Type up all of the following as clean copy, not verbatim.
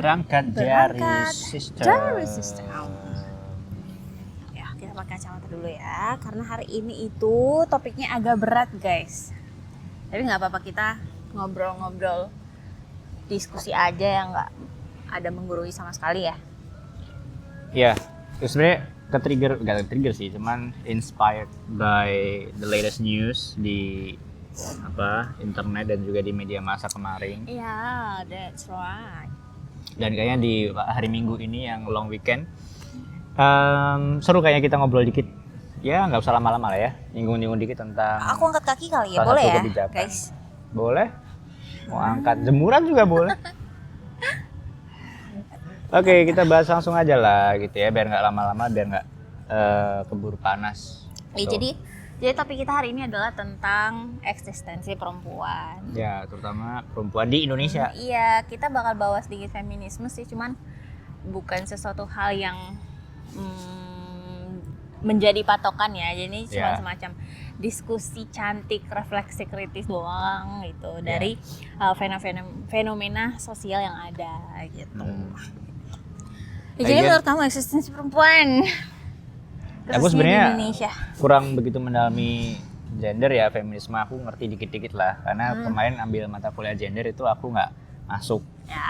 Berangkat Jari System. Jari System. Ya, kita pakai kacamata dulu ya, karena hari ini itu topiknya agak berat guys. Tapi nggak apa-apa, kita ngobrol-ngobrol, diskusi aja yang nggak ada menggurui sama sekali ya. Ya, sebenarnya gak trigger sih, cuman inspired by the latest news di internet dan juga di media massa kemarin. Yeah, that's right. Dan kayaknya di hari Minggu ini yang long weekend, seru kayaknya kita ngobrol dikit. Ya nggak usah lama-lama lah ya, nyinggung-nyinggung dikit tentang. Aku angkat kaki kali ya, salah boleh satu ya kebijakan. guys? Boleh. Mau angkat jemuran juga boleh. Oke, kita bahas langsung aja lah gitu ya, biar nggak lama-lama, biar nggak keburu panas. Ya, jadi topik kita hari ini adalah tentang eksistensi perempuan. Ya, terutama perempuan di Indonesia. Iya, kita bakal bawa sedikit feminisme sih, cuman bukan sesuatu hal yang menjadi patokan ya. Jadi cuma semacam diskusi cantik, refleksi kritis doang gitu dari fenomena sosial yang ada gitu. Jadi menurut kamu eksistensi perempuan? Aku sebenarnya di Indonesia kurang begitu mendalami gender ya, feminisme aku ngerti dikit-dikit lah, karena kemarin ambil mata kuliah gender itu aku nggak masuk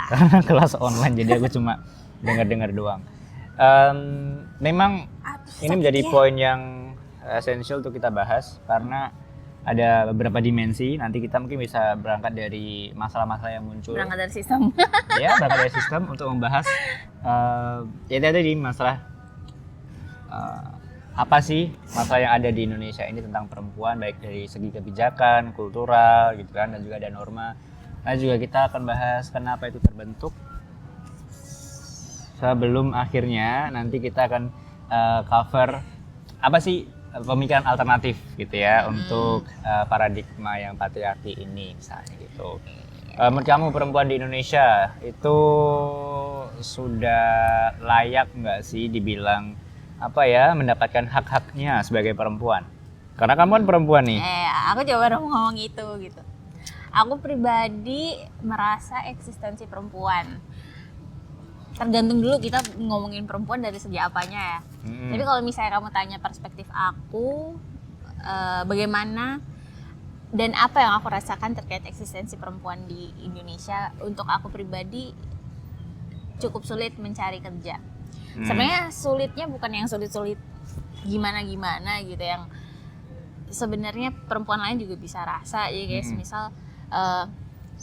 karena kelas online, jadi aku cuma dengar-dengar doang. Memang ini menjadi poin yang esensial untuk kita bahas karena ada beberapa dimensi. Nanti kita mungkin bisa berangkat dari masalah-masalah yang muncul. Berangkat dari sistem. Ya, berangkat dari sistem untuk membahas ya tadi masalah apa sih masalah yang ada di Indonesia ini tentang perempuan, baik dari segi kebijakan, kultural gitu kan, dan juga ada norma. Nah juga kita akan bahas kenapa itu terbentuk. Sebelum akhirnya nanti kita akan cover apa sih pemikiran alternatif gitu ya untuk paradigma yang patriarki ini misalnya gitu. Menurut kamu perempuan di Indonesia itu sudah layak nggak sih dibilang mendapatkan hak-haknya sebagai perempuan? Karena kamu kan perempuan nih. Aku coba ngomong itu gitu. Aku pribadi merasa eksistensi perempuan, tergantung dulu kita ngomongin perempuan dari segi apanya ya. Tapi kalau misalnya kamu tanya perspektif aku, bagaimana dan apa yang aku rasakan terkait eksistensi perempuan di Indonesia, untuk aku pribadi cukup sulit mencari kerja. Sebenarnya sulitnya bukan yang sulit-sulit gimana-gimana gitu, yang sebenarnya perempuan lain juga bisa rasa ya guys. Misal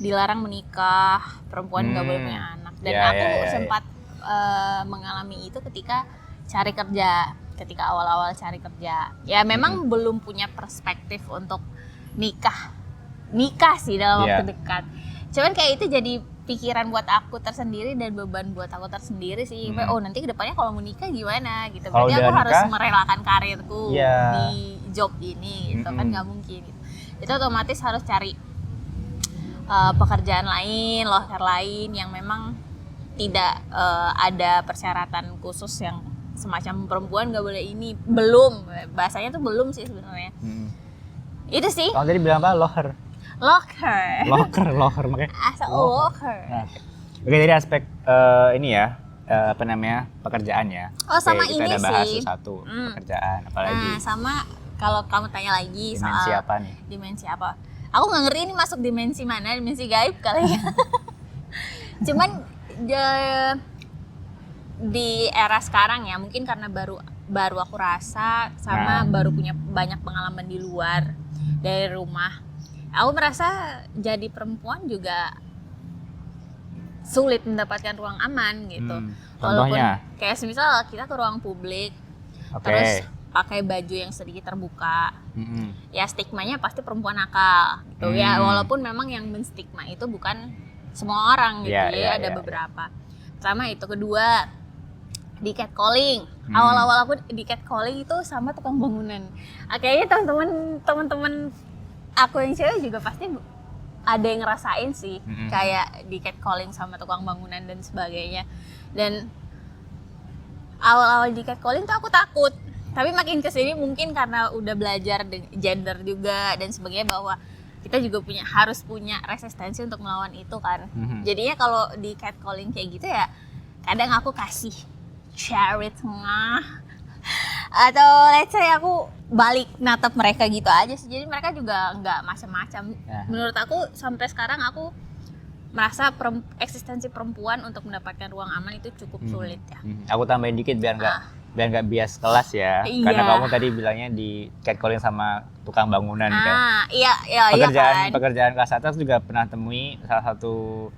dilarang menikah, perempuan nggak boleh punya anak. Dan aku sempat mengalami itu ketika cari kerja, ketika awal-awal cari kerja. Ya memang belum punya perspektif untuk nikah sih dalam waktu dekat. Cuman kayak itu jadi pikiran buat aku tersendiri dan beban buat aku tersendiri sih. Oh nanti kedepannya kalau mau nikah gimana gitu. Berarti aku harus merelakan karirku di job ini gitu kan, nggak mungkin gitu. Itu otomatis harus cari pekerjaan lain, loker lain yang memang tidak ada persyaratan khusus yang semacam perempuan nggak boleh ini. Belum, bahasanya tuh belum sih sebenarnya. Itu sih. Kamu tadi bilang apa? Loker makanya. Loker. Nah, oke, dari aspek ini ya, pekerjaan ya. Oh, sama kita ini ada bahas sih. satu pekerjaan, apalagi. Nah, sama kalau kamu tanya lagi dimensi soal apa nih? Dimensi apa? Aku nggak ngerti ini masuk dimensi mana, dimensi gaib kali ya. Cuman di era sekarang ya, mungkin karena baru aku rasa sama baru punya banyak pengalaman di luar dari rumah. Aku merasa jadi perempuan juga sulit mendapatkan ruang aman gitu. Walaupun kayak misal kita ke ruang publik, terus pakai baju yang sedikit terbuka, ya stigmanya pasti perempuan nakal gitu ya. Walaupun memang yang menstigma itu bukan semua orang gitu ada beberapa. Pertama itu, kedua di catcalling. Awal-awal aku di catcalling itu sama tukang bangunan. Kayaknya teman-teman aku yang cewek juga pasti ada yang ngerasain sih, kayak di catcalling sama tukang bangunan dan sebagainya. Dan awal-awal di catcalling tuh aku takut, tapi makin kesini mungkin karena udah belajar gender juga dan sebagainya, bahwa kita juga harus punya resistensi untuk melawan itu kan. Jadinya kalau di catcalling kayak gitu ya, kadang aku kasih share it atau let's say aku balik natap mereka gitu aja sih. Jadi mereka juga nggak macam-macam. Menurut aku sampai sekarang aku merasa eksistensi perempuan untuk mendapatkan ruang aman itu cukup sulit ya. Aku tambahin dikit biar nggak bias kelas ya. Iya. Karena kamu tadi bilangnya di catcalling sama tukang bangunan kan. Iya kan. Pekerjaan kelas atas juga pernah temui salah satu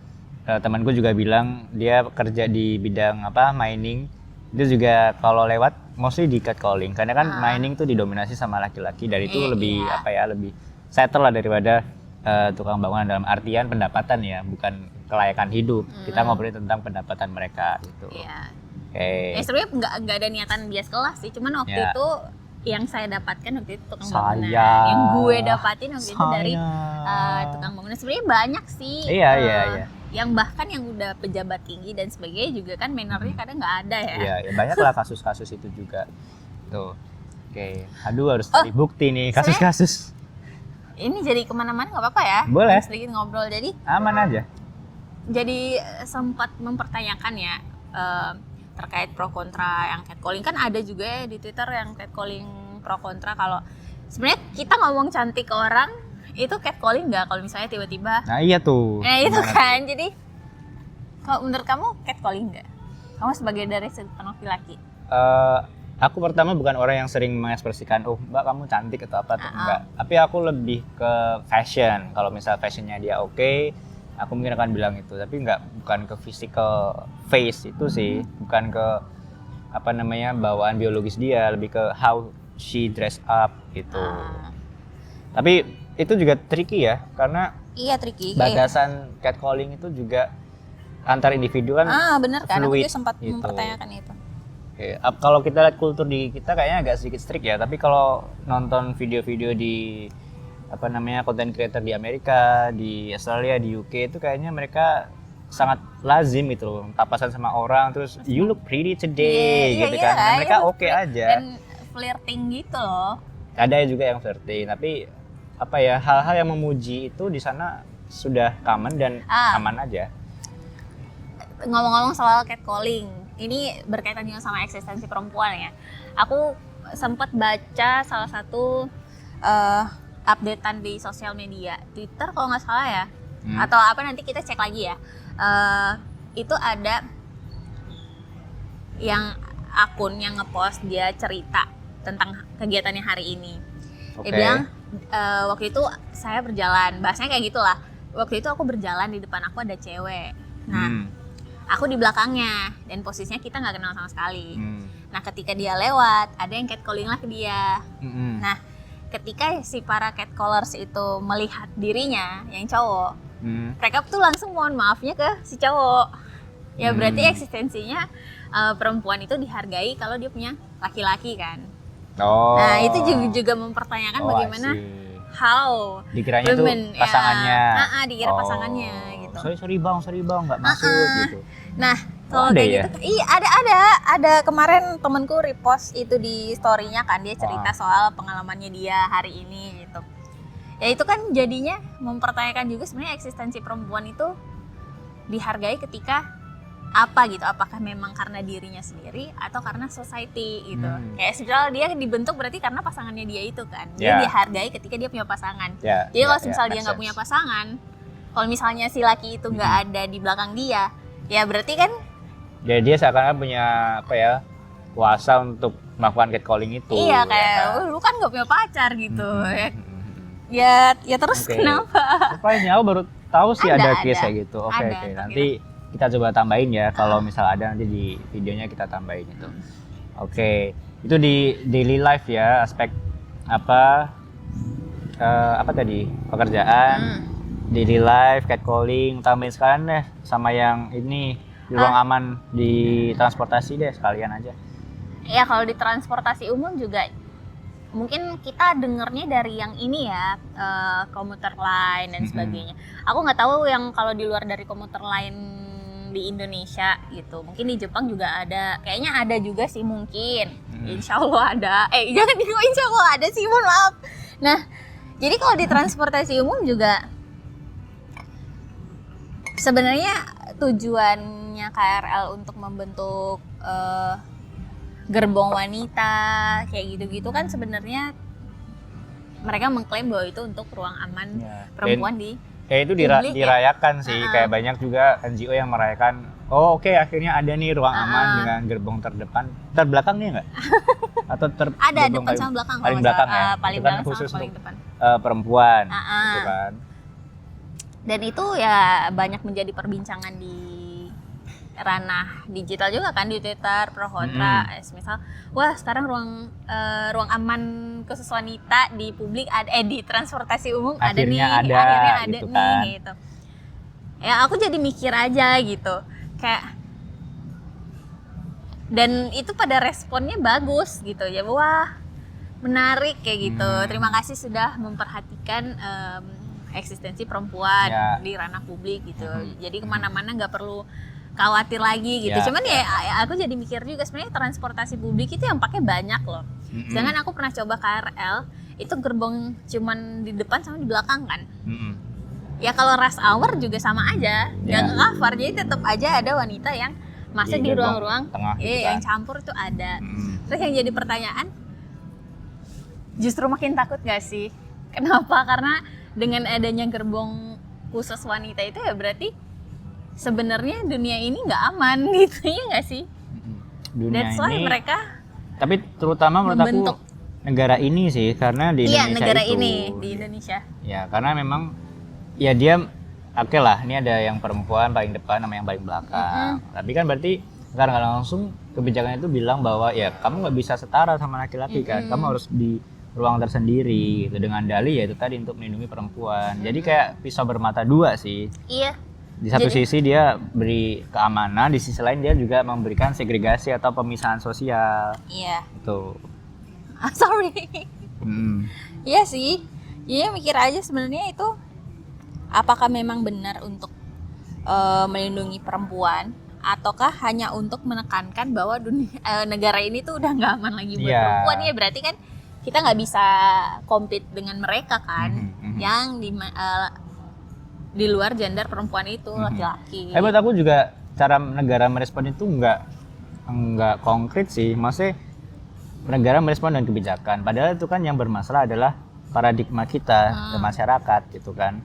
temanku juga bilang dia kerja di bidang mining. Itu juga kalau lewat mostly di catcalling karena kan mining tuh didominasi sama laki-laki dan itu lebih lebih settle lah daripada tukang bangunan dalam artian pendapatan ya, bukan kelayakan hidup. Kita ngobrolin tentang pendapatan mereka gitu. Iya. Oke. Sebenarnya nggak ada niatan bias kelas sih, cuman waktu itu yang saya dapatkan waktu itu tukang bangunan. Saya. Yang gue dapatin waktu itu dari tukang bangunan. Sebenarnya banyak sih. Iya. Yang bahkan yang udah pejabat tinggi dan sebagainya juga kan mannernya kadang nggak ada ya. Iya, banyak lah kasus-kasus itu juga. Tuh. Oke. Aduh, harus cari bukti nih kasus-kasus. Ini jadi kemana-mana nggak apa-apa ya? Boleh. Sedikit ngobrol jadi. Aman aja. Jadi sempat mempertanyakan ya terkait pro kontra yang catcalling, kan ada juga ya di Twitter yang catcalling pro kontra. Kalau sebenarnya kita ngomong cantik ke orang itu catcalling nggak? Kalau misalnya tiba-tiba. Nah iya tuh. Nah itu kan. Jadi kalau menurut kamu catcalling nggak? Kamu sebagai dari sudut pandang laki? Aku pertama bukan orang yang sering mengekspresikan, mbak kamu cantik atau apa, enggak. Tapi aku lebih ke fashion. Kalau misal fashionnya dia oke, aku mungkin akan bilang itu. Tapi bukan ke physical face itu sih, bukan ke bawaan biologis dia, lebih ke how she dress up gitu. Tapi itu juga tricky ya, karena tricky. Batasan catcalling itu juga antar individu kan. Benar kan, aku fluid, juga sempat gitu. mempertanyakan itu. Kalau kita lihat kultur di kita kayaknya agak sedikit strict ya, tapi kalau nonton video-video di content creator di Amerika, di Australia, di UK itu kayaknya mereka sangat lazim gitu loh, papasan sama orang terus you look pretty today gitu kan. Dan mereka oke aja. Dan flirting gitu loh. Ada juga yang flirting, tapi hal-hal yang memuji itu di sana sudah common dan aman aja. Ngomong-ngomong soal catcalling, ini berkaitan juga sama eksistensi perempuan ya. Aku sempat baca salah satu updatean di sosial media, Twitter kalau nggak salah ya, atau nanti kita cek lagi ya. Itu ada yang akun yang ngepost dia cerita tentang kegiatannya hari ini. Dia bilang waktu itu saya berjalan, bahasanya kayak gitulah. Waktu itu aku berjalan, di depan aku ada cewek. Nah, aku di belakangnya dan posisinya kita nggak kenal sama sekali. Nah, ketika dia lewat, ada yang catcalling lah ke dia. Nah, ketika si para catcallers itu melihat dirinya yang cowok, mereka tuh langsung mohon maafnya ke si cowok. Ya berarti eksistensinya perempuan itu dihargai kalau dia punya laki-laki kan. Nah, itu juga mempertanyakan bagaimana how dikiranya tuh pasangannya. Dikira pasangannya gitu. Sorry bang, nggak maksud gitu. Nah, kalau kayak gitu, ada kemarin temenku repost itu di story-nya kan, dia cerita soal pengalamannya dia hari ini gitu. Ya itu kan jadinya mempertanyakan juga sebenarnya eksistensi perempuan itu dihargai ketika apakah memang karena dirinya sendiri atau karena society gitu. Kayak sebenarnya dia dibentuk berarti karena pasangannya dia itu kan. Dia dihargai ketika dia punya pasangan. Jadi kalau misalnya dia nggak punya pasangan, kalau misalnya si laki itu nggak ada di belakang dia, ya berarti kan jadi dia seakan-akan punya kuasa untuk melakukan catcalling itu. Iya, kayak lu kan nggak punya pacar gitu. Ya terus kenapa? Surprise-nya aku baru tahu sih ada case kayak gitu. Oke. Nanti kita coba tambahin ya, kalau misal ada nanti di videonya kita tambahin itu. Oke. Itu di daily life ya, aspek tadi? Pekerjaan, daily life, catcalling, tambahin sekalian deh sama yang ini di ruang aman di transportasi deh sekalian aja. Ya kalau di transportasi umum juga mungkin kita dengernya dari yang ini ya, komuter line dan sebagainya. Aku nggak tahu yang kalau di luar dari komuter line di Indonesia gitu. Mungkin di Jepang juga ada. Kayaknya ada juga sih mungkin. Insya Allah ada. Jangan insya Allah ada sih, mohon maaf. Nah, Jadi kalau di transportasi umum juga sebenarnya tujuannya KRL untuk membentuk gerbong wanita kayak gitu-gitu kan sebenarnya mereka mengklaim bahwa itu untuk ruang aman Ya. perempuan di Kayak itu publik ya. dirayakan sih, kayak banyak juga NGO yang merayakan. Oh oke, akhirnya ada nih ruang aman dengan gerbong terbelakang nih nggak? Atau ada gerbong depan sama belakang paling kalau belakang nggak salah. ya? Paling Itu kan belakang khusus sama paling untuk depan. perempuan, gitu kan? Dan itu ya banyak menjadi perbincangan di ranah digital juga kan, di Twitter pro kontra. Misal wah sekarang ruang aman khusus wanita di publik di transportasi umum Akhirnya ada nih, ada, akhirnya ada gitu nih kan. gitu. Ya aku jadi mikir aja gitu kayak, dan itu pada responnya bagus gitu ya, wah menarik kayak gitu. Terima kasih sudah memperhatikan eksistensi perempuan di ranah publik gitu. Jadi kemana-mana nggak perlu khawatir lagi gitu. Cuman ya aku jadi mikir juga sebenarnya transportasi publik itu yang pakai banyak loh. Sedangkan aku pernah coba KRL, itu gerbong cuman di depan sama di belakang kan. Ya kalau rush hour juga sama aja, nggak nge-cover. Jadi tetap aja ada wanita yang masuk di ruang-ruang yang campur itu ada. Terus yang jadi pertanyaan, justru makin takut gak sih? Kenapa? Karena dengan adanya gerbong khusus wanita itu ya berarti sebenarnya dunia ini nggak aman gitu ya nggak sih? Dunia That's why ini, mereka tapi terutama menurut aku negara ini sih, karena di Indonesia negara itu, ini di Indonesia. Ya karena memang ya dia oke lah, ini ada yang perempuan paling depan sama yang paling belakang. Tapi kan berarti sekarang langsung kebijakan itu bilang bahwa ya kamu nggak bisa setara sama laki-laki kan, kamu harus di ruang tersendiri gitu, dengan dalih yaitu tadi untuk melindungi perempuan. Jadi kayak pisau bermata dua sih. Iya. Di satu sisi dia beri keamanan, di sisi lain dia juga memberikan segregasi atau pemisahan sosial. Iya. Itu. Sorry. Iya sih. Jadi mikir aja sebenarnya itu apakah memang benar untuk melindungi perempuan, ataukah hanya untuk menekankan bahwa negara ini tuh udah nggak aman lagi buat perempuan ya? Berarti kan kita nggak bisa compete dengan mereka kan, yang di luar gender perempuan itu laki-laki. Buat aku juga cara negara merespon itu nggak konkret sih. Maksudnya negara merespon dengan kebijakan. Padahal itu kan yang bermasalah adalah paradigma kita ke masyarakat gitu kan.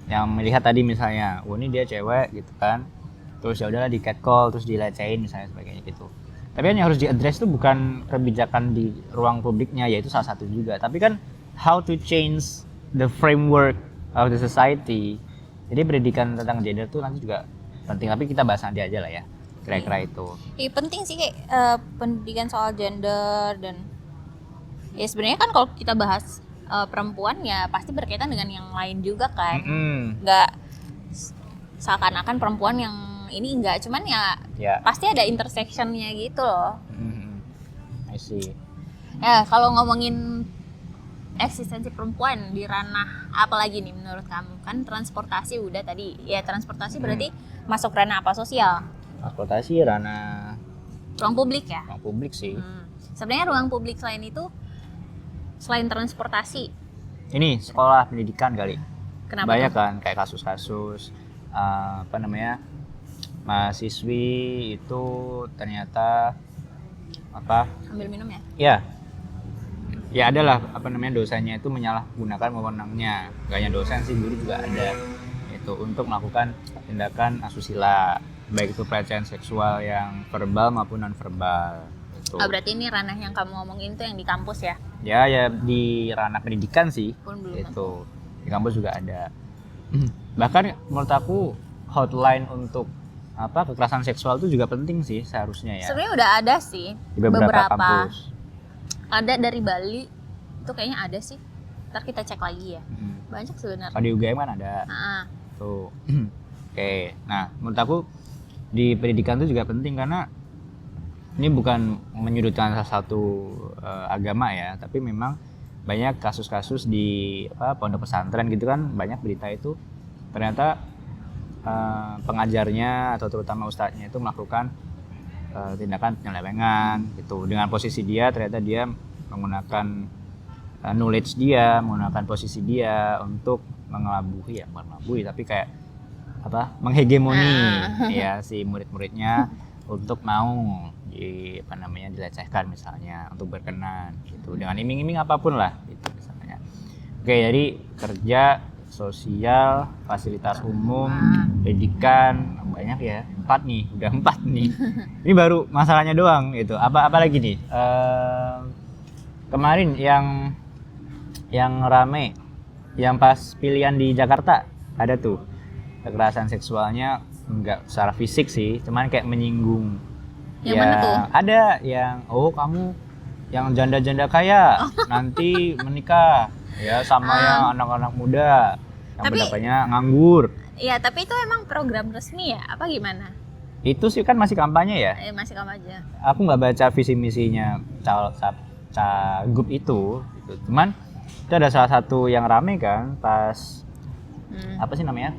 Yang melihat tadi misalnya, ini dia cewek gitu kan. Terus ya udahlah di catcall, terus dilecehin misalnya sebagainya gitu. Tapi kan yang harus diadres itu bukan kebijakan di ruang publiknya, yaitu salah satu juga. Tapi kan how to change the framework of the society. Jadi pendidikan tentang gender itu nanti juga penting. Tapi kita bahas nanti aja lah ya, kira-kira itu. Penting sih kayak pendidikan soal gender, dan ya sebenarnya kan kalau kita bahas perempuan ya pasti berkaitan dengan yang lain juga kan. Nggak seakan-akan perempuan yang ini enggak, cuman ya pasti ada intersectionnya gitu loh. I see. Ya kalau ngomongin eksistensi perempuan di ranah apa lagi nih menurut kamu? Kan transportasi udah tadi, ya transportasi berarti masuk ranah apa, sosial? Transportasi ranah ruang publik ya? Ruang publik sih. Sebenarnya ruang publik selain itu, selain transportasi, ini sekolah pendidikan kali. kenapa? Banyak kan kayak kasus-kasus mahasiswi itu ternyata Ambil minum ya ya? ya adalah dosanya itu menyalahgunakan wewenangnya. Gak hanya dosen sih, guru juga ada itu untuk melakukan tindakan asusila, baik itu pelecehan seksual yang verbal maupun non verbal itu. Berarti ini ranah yang kamu ngomongin tuh yang di kampus ya? Ya di ranah pendidikan sih. Pun belum Itu di kampus juga ada. Bahkan menurut aku hotline untuk kekerasan seksual itu juga penting sih seharusnya ya. Sebenarnya udah ada sih Di beberapa kampus. Ada dari Bali itu kayaknya ada sih. Ntar kita cek lagi ya. Banyak sebenarnya. Di UGM kan ada. Tuh. Oke. Nah, menurut aku di pendidikan itu juga penting karena ini bukan menyudutkan salah satu agama ya, tapi memang banyak kasus-kasus di pondok pesantren gitu kan, banyak berita itu ternyata pengajarnya atau terutama ustadznya itu melakukan tindakan penyelewengan gitu, dengan posisi dia ternyata dia menggunakan knowledge dia, menggunakan posisi dia untuk mengelabui ya, bukan mengelabui tapi kayak apa? Menghegemoni ya si murid-muridnya untuk mau dilecehkan misalnya, untuk berkenan gitu dengan iming-iming apapun lah gitu misalnya. Oke, jadi kerja, sosial, fasilitas umum, pendidikan, banyak ya. 4 nih, udah 4 nih. Ini baru masalahnya doang gitu. Apa lagi nih? Kemarin yang rame, yang pas pilihan di Jakarta ada tuh kekerasan seksualnya, enggak secara fisik sih, cuman kayak menyinggung. Yang mana tuh? Ada yang kamu yang janda-janda kaya nanti menikah ya sama yang anak-anak muda yang pendapatnya nganggur. Iya, tapi itu emang program resmi ya? Apa gimana? Itu sih kan masih kampanye ya. Masih kampanye. Aku nggak baca visi misinya cagup itu gitu. Cuman itu ada salah satu yang rame kan pas apa sih namanya,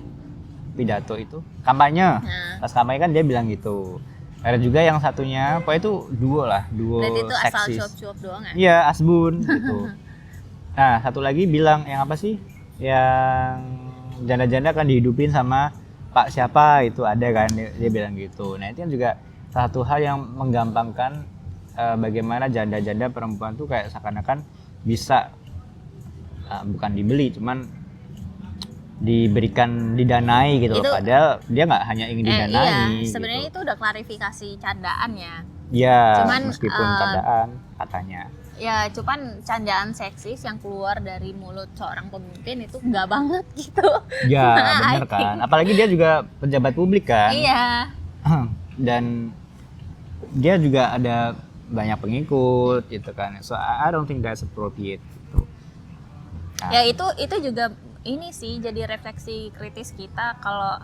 pidato itu kampanye. Pas kampanye kan dia bilang gitu. Ada juga yang satunya, pokoknya itu duo Berarti itu asal seksis. cuap-cuap doang ya? Iya, asbun gitu. Nah, satu lagi bilang yang apa sih? Yang janda-janda kan dihidupin sama Pak siapa itu, ada kan dia bilang gitu. Nah, itu kan juga satu hal yang menggampangkan bagaimana janda-janda perempuan tuh kayak seakan-akan bisa bukan dibeli, cuman diberikan, didanai gitu loh, padahal dia nggak hanya ingin didanai. Iya, sebenarnya gitu. itu udah klarifikasi candaan ya. Iya, cuman meskipun candaan katanya. Ya, cuman candaan seksis yang keluar dari mulut seorang pemimpin itu enggak banget gitu. Ya, bener kan. Apalagi dia juga pejabat publik kan. Iya. Dan dia juga ada banyak pengikut gitu kan. So I don't think that's appropriate gitu. Nah. Ya itu juga ini sih jadi refleksi kritis kita kalau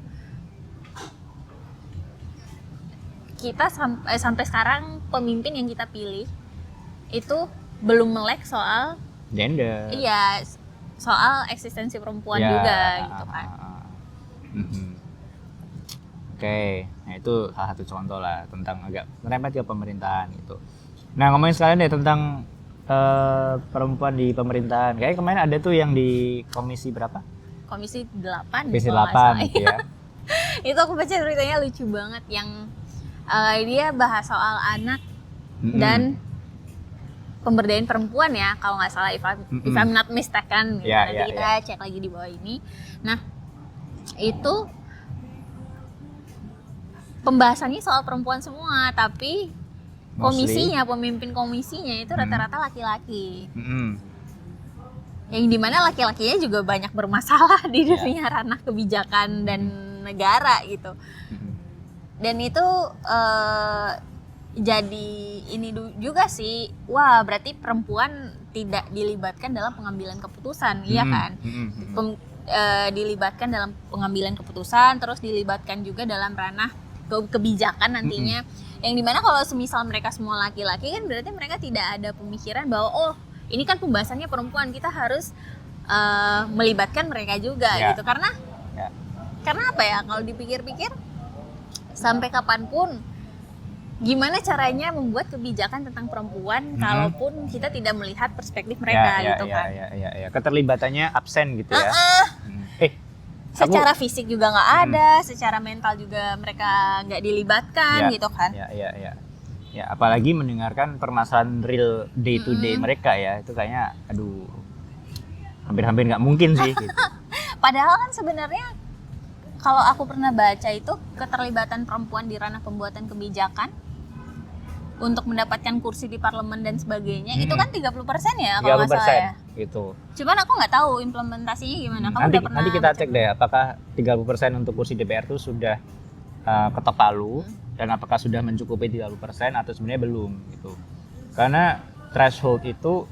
kita sampai sekarang pemimpin yang kita pilih itu belum melek soal gender. Iya, soal eksistensi perempuan juga gitu kan. Oke, nah itu salah satu contoh lah tentang agak merembet ke pemerintahan gitu. Nah, ngomongin sekalian deh tentang perempuan di pemerintahan. Kayaknya kemarin ada tuh yang di komisi berapa? Komisi 8. Komisi 8 gitu ya. Itu aku baca ceritanya lucu banget yang dia bahas soal anak dan pemberdayaan perempuan ya, kalau nggak salah if I'm not mistaken gitu. Nanti kita cek lagi di bawah ini. Nah, itu pembahasannya soal perempuan semua, tapi komisinya, pemimpin komisinya itu rata-rata laki-laki. Yang dimana laki-lakinya juga banyak bermasalah di dunia ranah kebijakan dan negara gitu. Dan itu jadi ini juga sih, wah berarti perempuan tidak dilibatkan dalam pengambilan keputusan, iya kan? Dilibatkan dalam pengambilan keputusan, terus dilibatkan juga dalam ranah kebijakan nantinya. Yang dimana kalau semisal mereka semua laki-laki kan berarti mereka tidak ada pemikiran bahwa ini kan pembahasannya perempuan, kita harus melibatkan mereka juga gitu. Karena apa ya, kalau dipikir-pikir sampai kapanpun gimana caranya membuat kebijakan tentang perempuan kalaupun kita tidak melihat perspektif mereka gitu kan. Keterlibatannya absen gitu ya. Secara fisik juga nggak ada, secara mental juga mereka nggak dilibatkan gitu kan. Ya, apalagi mendengarkan permasalahan real day to day mereka ya, itu kayaknya aduh hampir-hampir nggak mungkin sih gitu. Padahal kan sebenarnya kalau aku pernah baca itu keterlibatan perempuan di ranah pembuatan kebijakan untuk mendapatkan kursi di parlemen dan sebagainya itu kan 30% ya kalau nggak salah ya. Gitu. Cuman aku nggak tahu implementasinya gimana. Kamu nanti, udah pernah nanti kita cek deh apakah 30% untuk kursi DPR itu sudah ketok palu dan apakah sudah mencukupi 30% atau sebenarnya belum gitu. Karena threshold itu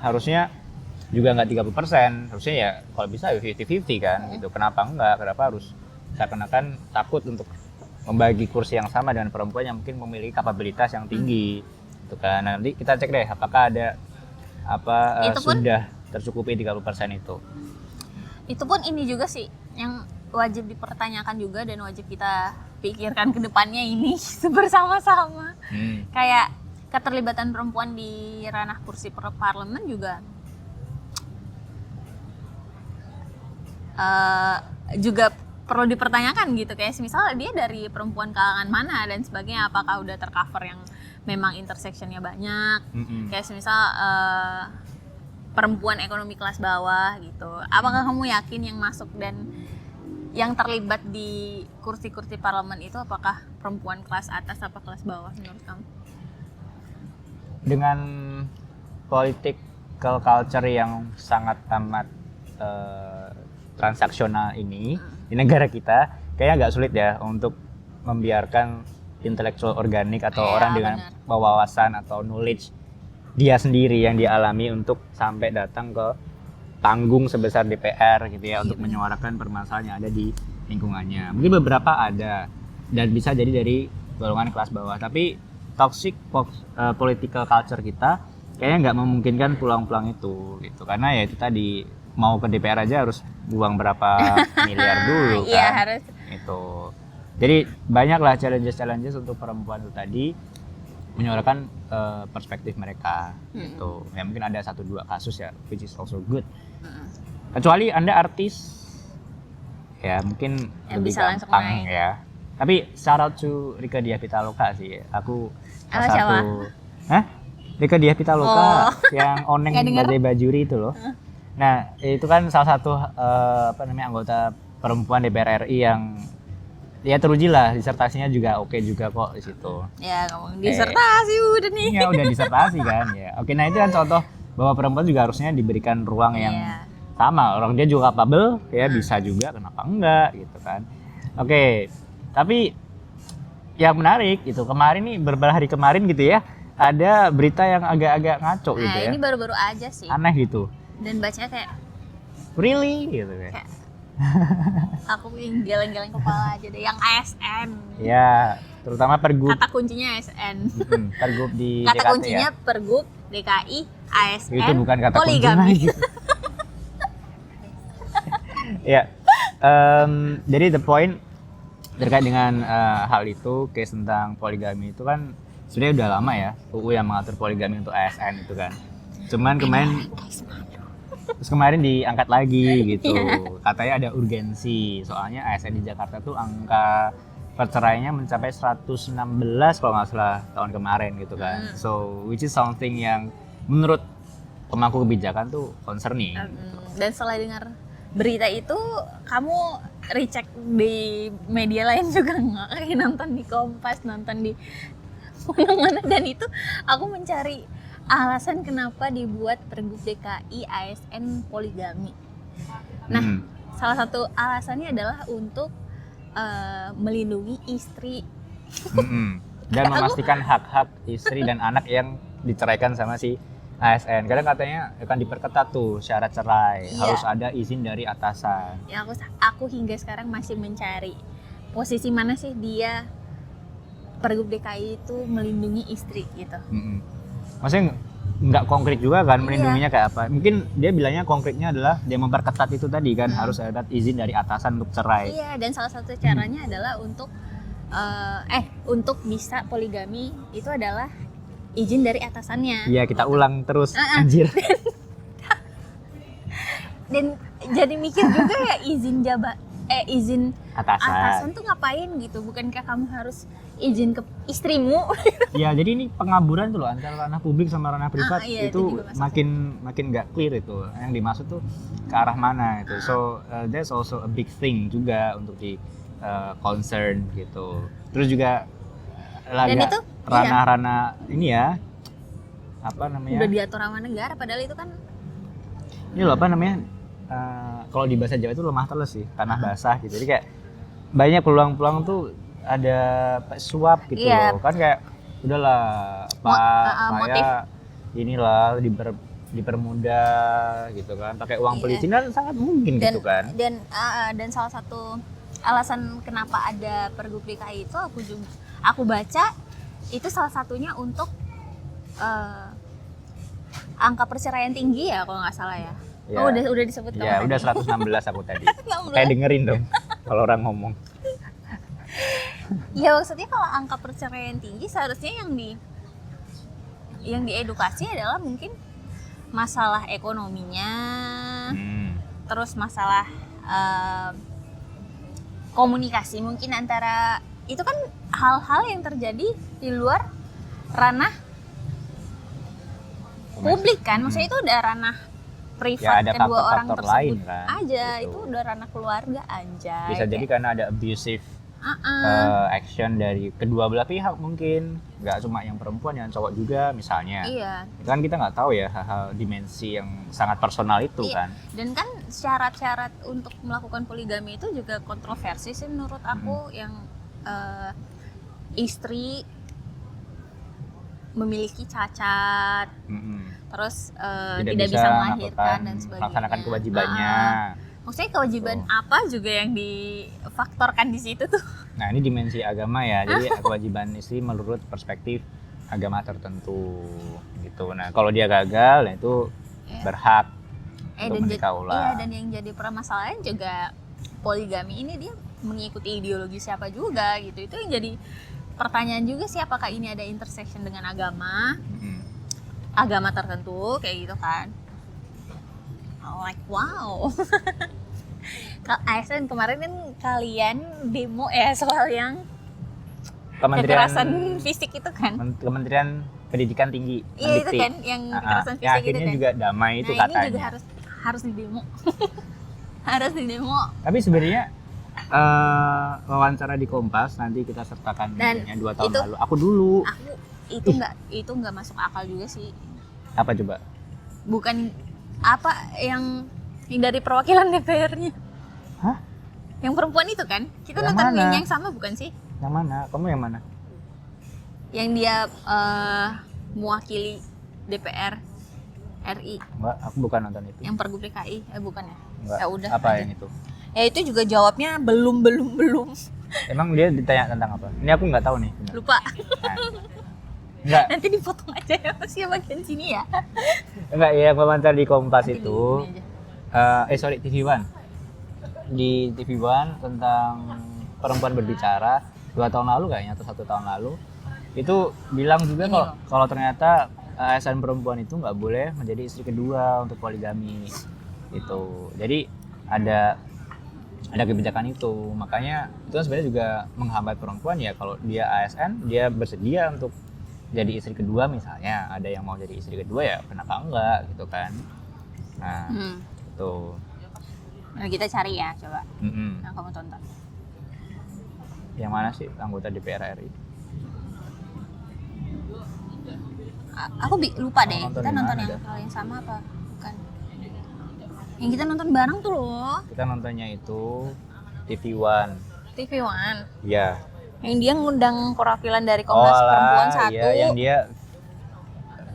harusnya juga nggak 30%, harusnya ya kalau bisa 50-50 kan gitu. Kenapa enggak? Kenapa harus seakan-akan takut untuk membagi kursi yang sama dengan perempuan yang mungkin memiliki kapabilitas yang tinggi gitu kan. Nah, nanti kita cek deh apakah ada sudah tercukupi 30% itu. Itu pun ini juga sih yang wajib dipertanyakan juga dan wajib kita pikirkan ke depannya ini bersama-sama. Kayak keterlibatan perempuan di ranah kursi parlemen juga juga perlu dipertanyakan gitu, kayak misal dia dari perempuan kalangan mana dan sebagainya, apakah udah tercover yang memang intersectionnya banyak, kayak misal perempuan ekonomi kelas bawah gitu, apakah kamu yakin yang masuk dan yang terlibat di kursi-kursi parlemen itu apakah perempuan kelas atas apa kelas bawah menurut kamu? Dengan political culture yang sangat amat transaksional ini di negara kita, kayaknya agak sulit ya untuk membiarkan intelektual organik atau orang dengan wawasan atau knowledge dia sendiri yang dia alami untuk sampai datang ke panggung sebesar DPR gitu ya, untuk menyuarakan permasalahan yang ada di lingkungannya. Mungkin beberapa ada dan bisa jadi dari golongan kelas bawah, tapi toxic political culture kita kayaknya nggak memungkinkan peluang-peluang itu gitu, karena ya itu tadi, mau ke DPR aja harus buang berapa miliar dulu kan. Iya, harus. Itu. Jadi banyaklah challenges untuk perempuan itu tadi menyuarakan perspektif mereka gitu. Ya mungkin ada 1-2 kasus ya, which is also good. Kecuali Anda artis, ya mungkin yang lebih bisa langsung gampang naik. ya. Tapi shout out to Rika Diah Pitaloka sih. Aku Siapa? Hah? Rika Diah Pitaloka yang oneng Nggak denger. badai bajuri itu loh. Nah, itu kan salah satu anggota perempuan DPR RI yang ya teruji lah, disertasinya juga oke juga kok di situ. Ya ngomong disertasi udah nih. Ya udah disertasi kan ya. Oke, nah itu kan contoh bahwa perempuan juga harusnya diberikan ruang yang sama. Orang dia juga capable, ya bisa juga, kenapa enggak gitu kan. Oke, tapi yang menarik itu kemarin nih, beberapa hari kemarin gitu ya, ada berita yang agak-agak ngaco gitu ya. Ini baru-baru aja sih. Aneh gitu. Dan bacanya kayak Really gitu ya. Kayak aku yang geleng-geleng kepala aja deh, yang ASN. Ya, terutama pergub. Kata kuncinya ASN. Pergub di Kata DKT kuncinya ya. pergub DKI ASN. Itu bukan kata kunci poligami. lagi. Ya, jadi the point terkait dengan hal itu, case tentang poligami itu kan sebenarnya udah lama ya, UU yang mengatur poligami untuk ASN itu kan. Cuman kemarin diangkat lagi gitu. Katanya ada urgensi, soalnya ASN di Jakarta tuh angka perceraiannya mencapai 116 kalau nggak salah tahun kemarin gitu kan. So which is something yang menurut pemangku kebijakan tuh concerning. Dan setelah dengar berita itu, kamu recheck di media lain juga nggak? Kayak nonton di Kompas, nonton di mana-mana, dan itu aku mencari alasan kenapa dibuat pergub DKI ASN poligami. Nah, salah satu alasannya adalah untuk melindungi istri dan memastikan hak-hak istri dan anak yang diceraikan sama si ASN. Kadang katanya akan diperketat tuh syarat cerai, harus ada izin dari atasan. Ya, aku hingga sekarang masih mencari posisi mana sih dia pergub DKI itu melindungi istri gitu. Maksudnya nggak konkret juga kan melindunginya kayak apa? Mungkin dia bilangnya konkretnya adalah dia memperketat itu tadi kan, harus ada izin dari atasan untuk cerai. Iya, dan salah satu caranya adalah untuk bisa poligami itu adalah izin dari atasannya. Iya, kita ulang terus anjir. Dan jadi mikir juga ya, izin atasan tuh ngapain gitu? Bukankah kamu harus izin ke istrimu? Ya, jadi ini pengaburan tuh loh antara ranah publik sama ranah privat. Itu makin nggak clear itu. Yang dimaksud tuh ke arah mana itu. So that's also a big thing juga untuk di concern gitu. Terus juga ranah-ranah ini ya, apa namanya? Udah diatur sama negara, padahal itu kan ini loh apa namanya? Kalau di bahasa Jawa itu lemah teles sih, tanah basah gitu. Jadi kayak banyak peluang-peluang tuh ada suap gitu loh. Kan kayak udahlah Pak, saya inilah dipermudah gitu kan, pakai uang pelicin kan sangat mungkin gitu kan. Dan salah satu alasan kenapa ada pergub DKI itu aku baca itu salah satunya untuk angka perceraian tinggi ya kalau nggak salah ya. Ya. Oh, udah disebut kamu. Ya, udah 116 aku tadi. Kayak dengerin dong kalau orang ngomong. Ya, maksudnya kalau angka perceraian tinggi seharusnya yang diedukasi adalah mungkin masalah ekonominya, terus masalah eh, komunikasi mungkin antara, itu kan hal-hal yang terjadi di luar ranah publik kan, maksudnya itu udah ranah privat Ya, ada kedua orang faktor-faktor tersebut lain kan, aja, gitu. itu udah ranah keluarga aja. Bisa jadi karena ada abusive action dari kedua belah pihak mungkin, nggak cuma yang perempuan, yang cowok juga misalnya. Iya. Itu kan kita nggak tahu ya hal-hal dimensi yang sangat personal itu Iya. kan. Dan kan syarat-syarat untuk melakukan poligami itu juga kontroversi sih menurut aku, yang istri memiliki cacat, terus tidak bisa melahirkan dan sebagainya. Melaksanakan kewajibannya. Maksudnya kewajiban apa juga yang difaktorkan di situ tuh. Nah, ini dimensi agama ya. Jadi kewajiban istri menurut perspektif agama tertentu gitu. Nah, kalau dia gagal, nah itu berhak untuk menikah ulang. Iya, dan yang jadi permasalahan juga poligami ini dia mengikuti ideologi siapa juga gitu. Itu yang jadi pertanyaan juga sih, apakah ini ada intersection dengan agama tertentu kayak gitu kan. Like wow. ASN kemarin kan kalian demo ya soal yang kekerasan fisik itu kan. Kementerian Pendidikan Tinggi. Iya itu kan yang kekerasan fisik ya, akhirnya itu kan. juga damai itu Nah, katanya. ini juga harus didemo. Harus didemo. Tapi sebenarnya wawancara di Kompas nanti kita sertakan Dan videonya 2 tahun itu- lalu. Aku dulu. Aku itu nggak masuk akal juga sih. Apa coba? Bukan apa yang dari perwakilan DPR-nya. Hah? Yang perempuan itu kan? Kita Yang nonton mana? yang sama bukan sih? Yang mana? Kamu yang mana? Yang dia mewakili DPR RI, Enggak, aku bukan nonton itu. yang Pergub DKI, bukan ya? Enggak. Ya udah. Apa aja. yang itu? Ya itu juga jawabnya belum. Emang dia ditanya tentang apa? Ini aku nggak tahu nih. Benar. Lupa. Nah, enggak, Nanti dipotong aja ya Mas ya bagian sini ya. enggak ya, wawancara di Kompas Nanti itu. ini aja. Sorry, TV One. Di TV One tentang perempuan berbicara 2 tahun lalu kayaknya, atau 1 tahun lalu. Itu bilang juga Ini loh. kalau ternyata ASN perempuan itu nggak boleh menjadi istri kedua untuk poligami. Itu. Jadi ada kebijakan itu. Makanya itu kan sebenarnya juga menghambat perempuan ya, kalau dia ASN, dia bersedia untuk jadi istri kedua misalnya. Ada yang mau jadi istri kedua ya kenapa enggak gitu kan. Nah, itu. Nah, kita cari ya coba. Mm-mm. Nah, kamu tonton. Yang mana sih anggota DPR RI? Aku lupa deh. Nonton Kita di nonton mana yang dah? hal yang sama apa? Bukan. Yang kita nonton bareng tuh loh. Kita nontonnya itu TV One. TV One. Ya. Yang dia ngundang perwakilan dari Komnas Perempuan satu. Iya, yang dia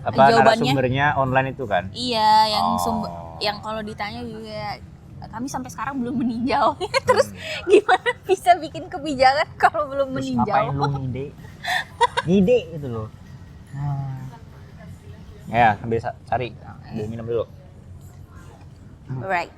Jawabannya- narasumbernya online itu kan? Iya, yang Oh. yang kalau ditanya juga kami sampai sekarang belum meninjau. Terus gimana bisa bikin kebijakan kalau belum Terus meninjau? ngapain lu ngide? Ngide gitu loh. Ya, sambil cari. Ambil minum dulu. Right.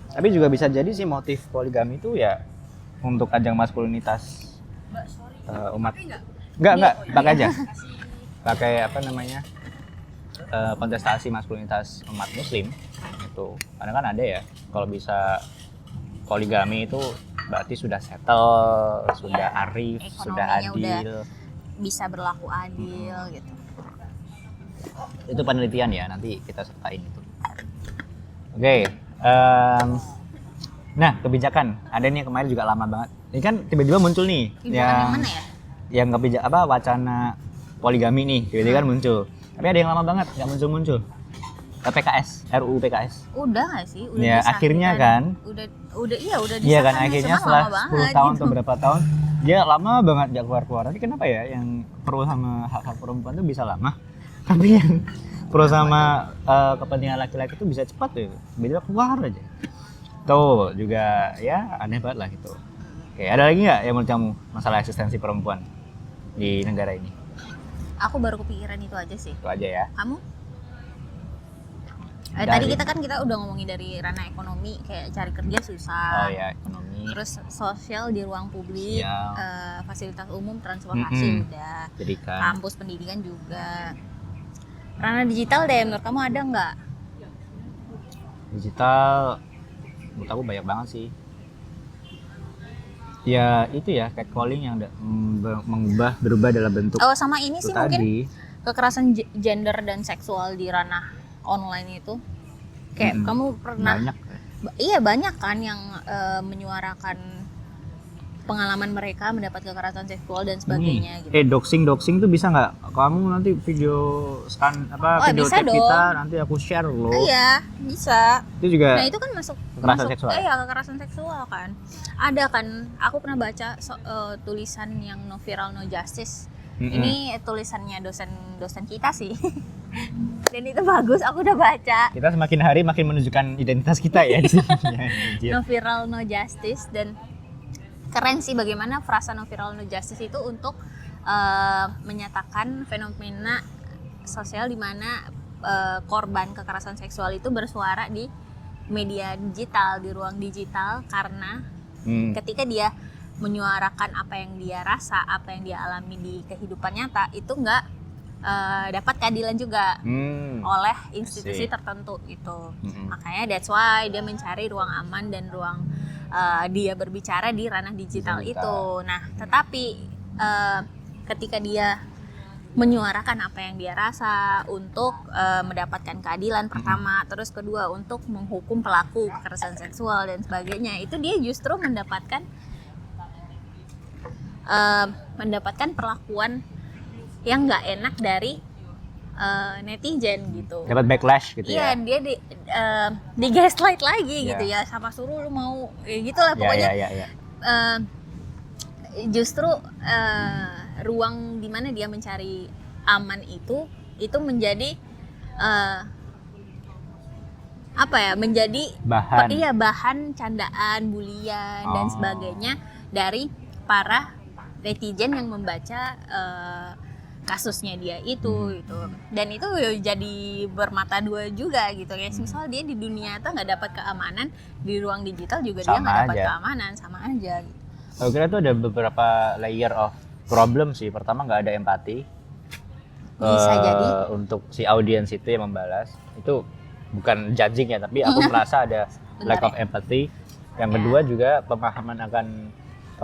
Tapi juga bisa jadi sih motif poligami itu ya untuk ajang maskulinitas umat. Enggak, pakai aja. Pakai apa namanya? Kontestasi maskulinitas umat muslim itu. Karena kan ada ya, kalau bisa poligami itu berarti sudah settle, sudah arif, sudah Ekonominya adil. Bisa berlaku adil gitu. Itu penelitian ya, nanti kita sertain itu. Oke. Nah, kebijakan ada nih yang kemarin juga lama banget. Ini kan tiba-tiba muncul nih Kebijakan yang mana ya? yang wacana poligami nih tiba-tiba kan muncul. Tapi ada yang lama banget nggak muncul. PKS, RUU PKS. Udah nggak sih? Udah Ya, disahkan. akhirnya kan. Udah iya udah disahkan. Iya kan, akhirnya cuma setelah lama 10 banget tahun gitu. atau berapa tahun dia lama banget nggak keluar-keluar. Tapi kenapa ya yang pro sama hak-hak perempuan tuh bisa lama, tapi yang pro sama kepentingan laki-laki tuh bisa cepat tuh, beda keluar aja. Tuh juga ya aneh banget lah gitu. Oke, ada lagi nggak yang menurut kamu masalah eksistensi perempuan di negara ini? Aku baru kepikiran itu aja sih. Itu aja ya. Kamu? Tadi kita udah ngomongin dari ranah ekonomi, kayak cari kerja susah. Oh ya, ekonomi. Terus sosial di ruang publik, fasilitas umum, transportasi udah. Pendidikan. Kampus pendidikan juga. Ranah digital deh, menurut kamu ada nggak? Digital, menurut aku banyak banget sih. Ya itu ya, catcalling yang berubah dalam bentuk. Oh, sama ini sih mungkin tadi. kekerasan gender dan seksual di ranah online itu. Kayak kamu pernah Banyak. Iya, banyak kan yang menyuarakan pengalaman mereka mendapat kekerasan seksual dan sebagainya gitu. Doxing tuh bisa nggak? Kamu nanti video video bisa chat dong. kita nanti aku share loh. Iya, bisa. Itu juga. Nah, itu kan masuk seksual. Iya, kekerasan seksual kan. Ada kan, aku pernah baca tulisan yang no viral no justice. Ini tulisannya dosen kita sih. Dan itu bagus, aku udah baca. Kita semakin hari makin menunjukkan identitas kita ya di sini. No viral no justice, dan keren sih bagaimana frasa no viral no justice itu untuk menyatakan fenomena sosial di mana korban kekerasan seksual itu bersuara di media digital, di ruang digital, karena ketika dia menyuarakan apa yang dia rasa, apa yang dia alami di kehidupan nyata, itu nggak dapat keadilan juga oleh institusi tertentu itu. Makanya that's why dia mencari ruang aman dan ruang dia berbicara di ranah digital itu. Nah, tetapi ketika dia menyuarakan apa yang dia rasa untuk mendapatkan keadilan pertama, terus kedua untuk menghukum pelaku kekerasan seksual dan sebagainya, itu dia justru mendapatkan perlakuan yang nggak enak dari netizen gitu. Dapat backlash gitu ya. Iya, dia di gaslight lagi gitu ya, sama suruh lu mau gitulah pokoknya. Justru ruang di mana dia mencari aman itu menjadi menjadi bahan candaan, bulian dan sebagainya dari para netizen yang membaca kasusnya dia itu gitu. Dan itu jadi bermata dua juga gitu ya. Misal dia di dunia nyata nggak dapat keamanan, di ruang digital juga dia nggak dapat keamanan, sama aja gitu. Aku kira itu ada beberapa layer of problem sih. Pertama, nggak ada empati. Bisa jadi untuk si audiens itu yang membalas. Itu bukan judging ya, tapi aku merasa ada lack of empathy. Yang kedua juga pemahaman akan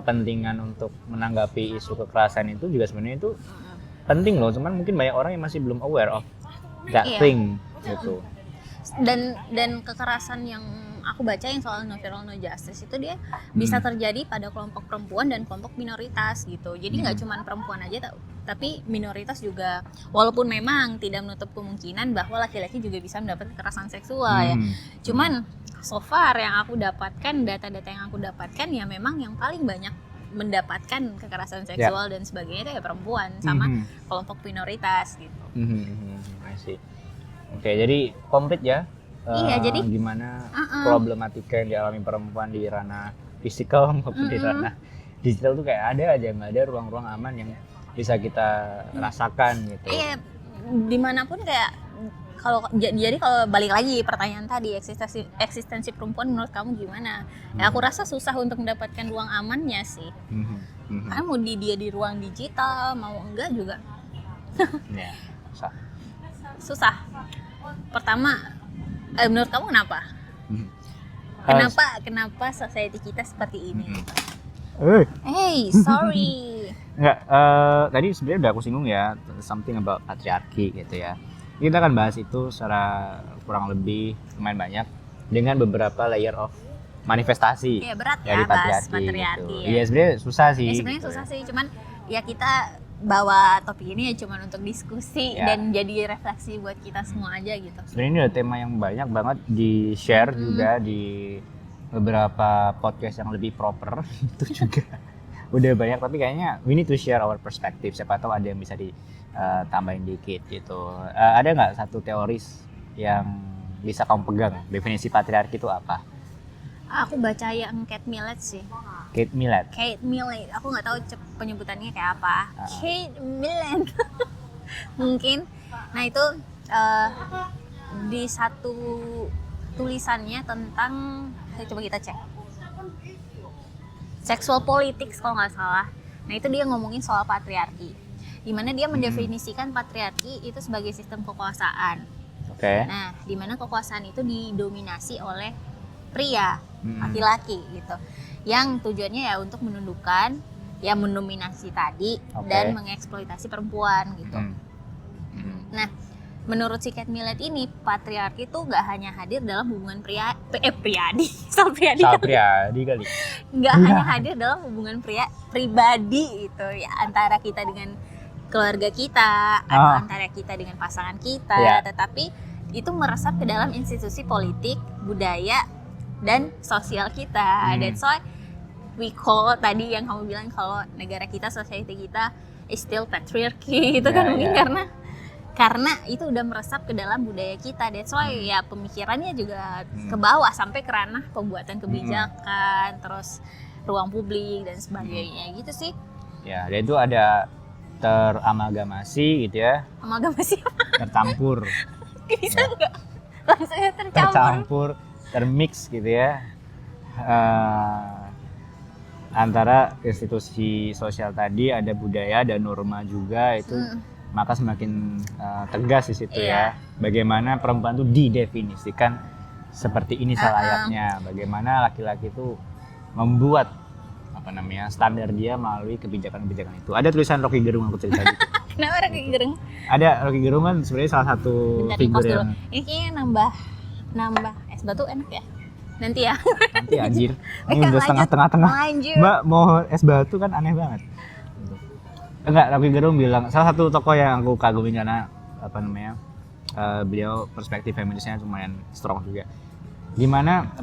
kepentingan untuk menanggapi isu kekerasan itu juga sebenarnya itu penting loh, cuman mungkin banyak orang yang masih belum aware of that thing gitu. Dan kekerasan yang aku baca yang soal no viral no justice itu dia bisa terjadi pada kelompok perempuan dan kelompok minoritas gitu. Jadi nggak cuma perempuan aja, tapi minoritas juga, walaupun memang tidak menutup kemungkinan bahwa laki-laki juga bisa mendapat kekerasan seksual ya. Cuman so far yang aku dapatkan, data-data yang aku dapatkan ya memang yang paling banyak mendapatkan kekerasan seksual dan sebagainya itu ya perempuan sama kelompok minoritas gitu. I see. Oke, jadi komplit ya. Iya, jadi gimana problematika yang dialami perempuan di ranah fisikal maupun di ranah digital tuh kayak ada aja, nggak ada ruang-ruang aman yang bisa kita rasakan gitu. Iya, dimanapun kayak kalau balik lagi pertanyaan tadi, eksistensi perempuan menurut kamu gimana? Ya aku rasa susah untuk mendapatkan ruang amannya sih. Karena mau dia di ruang digital mau enggak juga. Ya, susah. Pertama, menurut kamu kenapa? Kenapa society kita seperti ini? Hey, sorry. Enggak, tadi sebenarnya udah aku singgung ya, something about patriarki gitu ya. Kita akan bahas itu secara kurang lebih lumayan banyak dengan beberapa layer of manifestasi berat dari bahas patriarki. Iya, sebenarnya susah sih. Susah sih, cuman ya kita bawa topik ini ya cuman untuk diskusi dan jadi refleksi buat kita semua aja gitu. Sebenarnya ini ada tema yang banyak banget di-share juga di beberapa podcast yang lebih proper itu juga udah banyak, tapi kayaknya we need to share our perspective. Siapa tahu ada yang bisa ditambahin dikit gitu. Ada nggak satu teoris yang bisa kamu pegang? Definisi patriarki itu apa? Aku baca yang Kate Millett sih. Kate Millett. Aku nggak tahu penyebutannya kayak apa. Kate Millett. Mungkin. Nah itu di satu tulisannya tentang, coba kita cek, seksual politics kalau nggak salah. Nah itu dia ngomongin soal patriarki, dimana dia mendefinisikan patriarki itu sebagai sistem kekuasaan. Oke. Nah dimana kekuasaan itu didominasi oleh pria, laki-laki gitu, yang tujuannya ya untuk menundukkan, ya mendominasi tadi, dan mengeksploitasi perempuan gitu. Nah menurut si Kate Millett ini, patriarki itu nggak hanya hadir dalam hubungan pribadi kali. nggak hanya hadir dalam hubungan pribadi gitu ya, antara kita dengan keluarga kita atau antara kita dengan pasangan kita, tetapi itu meresap ke dalam institusi politik, budaya, dan sosial kita. That's why we call tadi yang kamu bilang kalau negara kita, society kita is still patriarchy gitu kan, mungkin karena itu udah meresap ke dalam budaya kita. That's why ya pemikirannya juga ke bawah sampai ke ranah pembuatan kebijakan, terus ruang publik dan sebagainya gitu sih. Ya, dan itu ada teramalgamasi gitu ya. Amalgamasi apa? Tercampur. Bisa nggak? Langsung tercampur, termix gitu ya. Antara institusi sosial tadi, ada budaya, ada norma juga itu. Maka semakin tegas di situ ya, bagaimana perempuan itu didefinisikan seperti ini selayaknya, bagaimana laki-laki itu membuat standar dia melalui kebijakan-kebijakan itu. Ada tulisan Rocky Gerung, aku cerita gitu. Kenapa Rocky Gerung? Ada, Rocky Gerung kan sebenarnya salah satu figur yang ini kayaknya nambah es batu enak ya. Nanti ya. Nanti anjir. Ini udah tengah-tengah. Mbak mau es batu kan aneh banget. Enggak, Rocky Gerung bilang, salah satu tokoh yang aku kagumi karena beliau perspektif feminisnya lumayan strong juga. Gimana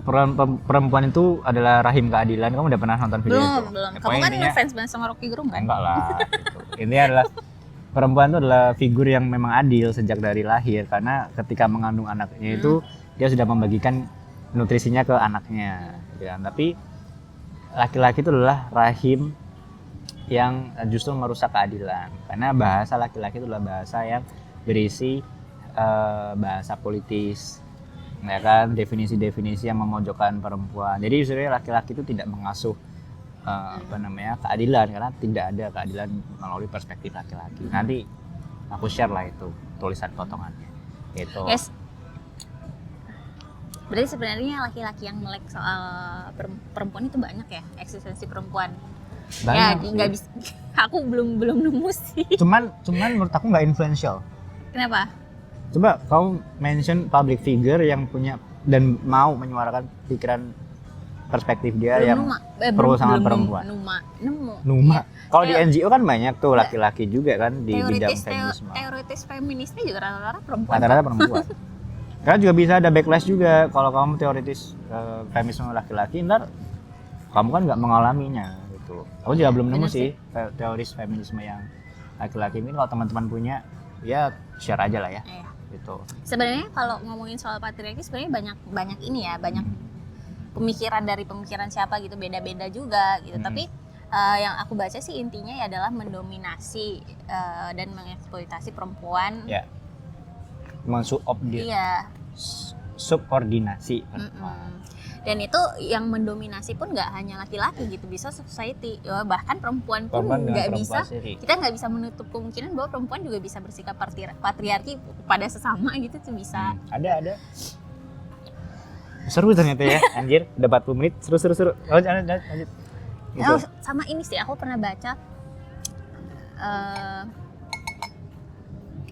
perempuan itu adalah rahim keadilan. Kamu udah pernah nonton video itu? Belum. Kamu kan ngefans banget sama Rocky Gerung kan? Enggak lah. Gitu. Ini adalah perempuan itu adalah figur yang memang adil sejak dari lahir, karena ketika mengandung anaknya itu dia sudah membagikan nutrisinya ke anaknya, gitu kan. Tapi laki-laki itu adalah rahim yang justru merusak keadilan, karena bahasa laki-laki itu adalah bahasa yang berisi bahasa politis, ya kan, definisi-definisi yang memojokkan perempuan. Jadi sebenarnya laki-laki itu tidak mengasuh keadilan, karena tidak ada keadilan melalui perspektif laki-laki. Nanti aku share lah itu tulisan potongannya gitu. Yes. Berarti sebenarnya laki-laki yang melek soal perempuan itu banyak ya, eksistensi perempuan. Banyak ya nggak bisa. Aku belum nemu sih. Cuman menurut aku nggak influential. Kenapa? Coba kamu mention public figure yang punya dan mau menyuarakan pikiran perspektif dia yang pro sama perempuan. Numa. Ya. Kalau di NGO kan banyak tuh laki-laki juga kan di bidang feminisme. Teoritis feministnya juga rata-rata perempuan. Rata-rata perempuan. Karena juga bisa ada backlash juga kalau kamu teoritis feminisme laki-laki, ntar kamu kan nggak mengalaminya. Aku juga belum nemu sih teoris feminisme yang laki-laki. Ini kalau teman-teman punya, ya share aja lah ya. Gitu. Sebenarnya kalau ngomongin soal patriarki sebenarnya banyak ini ya, banyak pemikiran dari pemikiran siapa gitu, beda-beda juga gitu. Tapi yang aku baca sih intinya ya adalah mendominasi dan mengeksploitasi perempuan. Ya. Subordinasi perempuan. Dan itu yang mendominasi pun nggak hanya laki-laki gitu, bisa society, bahkan perempuan pun nggak bisa. Kita nggak bisa menutup kemungkinan bahwa perempuan juga bisa bersikap patriarki pada sesama gitu tuh bisa. Ada. Seru ternyata ya, anjir. Udah 40 menit, seru. Lanjut. Gitu. Sama ini sih, aku pernah baca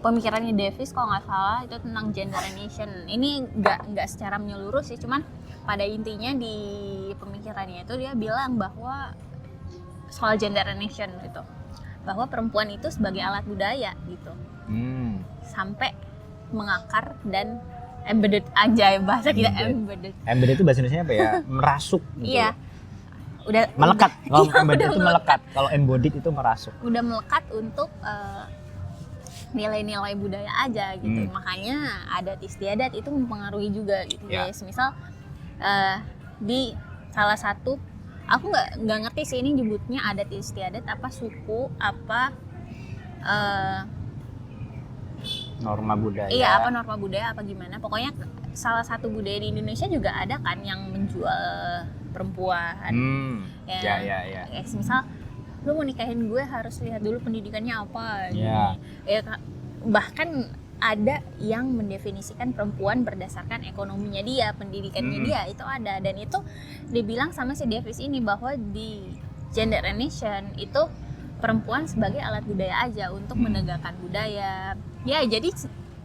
pemikirannya Davis kalau nggak salah, itu tentang genderization. Ini nggak secara menyeluruh sih, cuman pada intinya di pemikirannya itu dia bilang bahwa soal genderization gitu, bahwa perempuan itu sebagai alat budaya gitu, sampai mengakar dan embedded aja bahasa kita embedded itu bahasa Indonesia apa ya? Merasuk gitu. Iya. Udah melekat. Kalau embedded itu melekat, kalau embodied itu merasuk. Udah melekat untuk nilai-nilai budaya aja gitu. Makanya adat istiadat itu mempengaruhi juga gitu. Ya. Misal di salah satu, aku nggak ngerti sih ini nyebutnya adat istiadat apa suku apa norma budaya. Iya, apa norma budaya apa gimana? Pokoknya salah satu budaya di Indonesia juga ada kan yang menjual perempuan. Ya. Kayak misal lu mau nikahin gue harus lihat dulu pendidikannya apa. Ya. Ya bahkan ada yang mendefinisikan perempuan berdasarkan ekonominya dia, pendidikannya dia, itu ada. Dan itu dibilang sama si Davis ini bahwa di gender nation itu perempuan sebagai alat budaya aja untuk menegakkan budaya. Ya jadi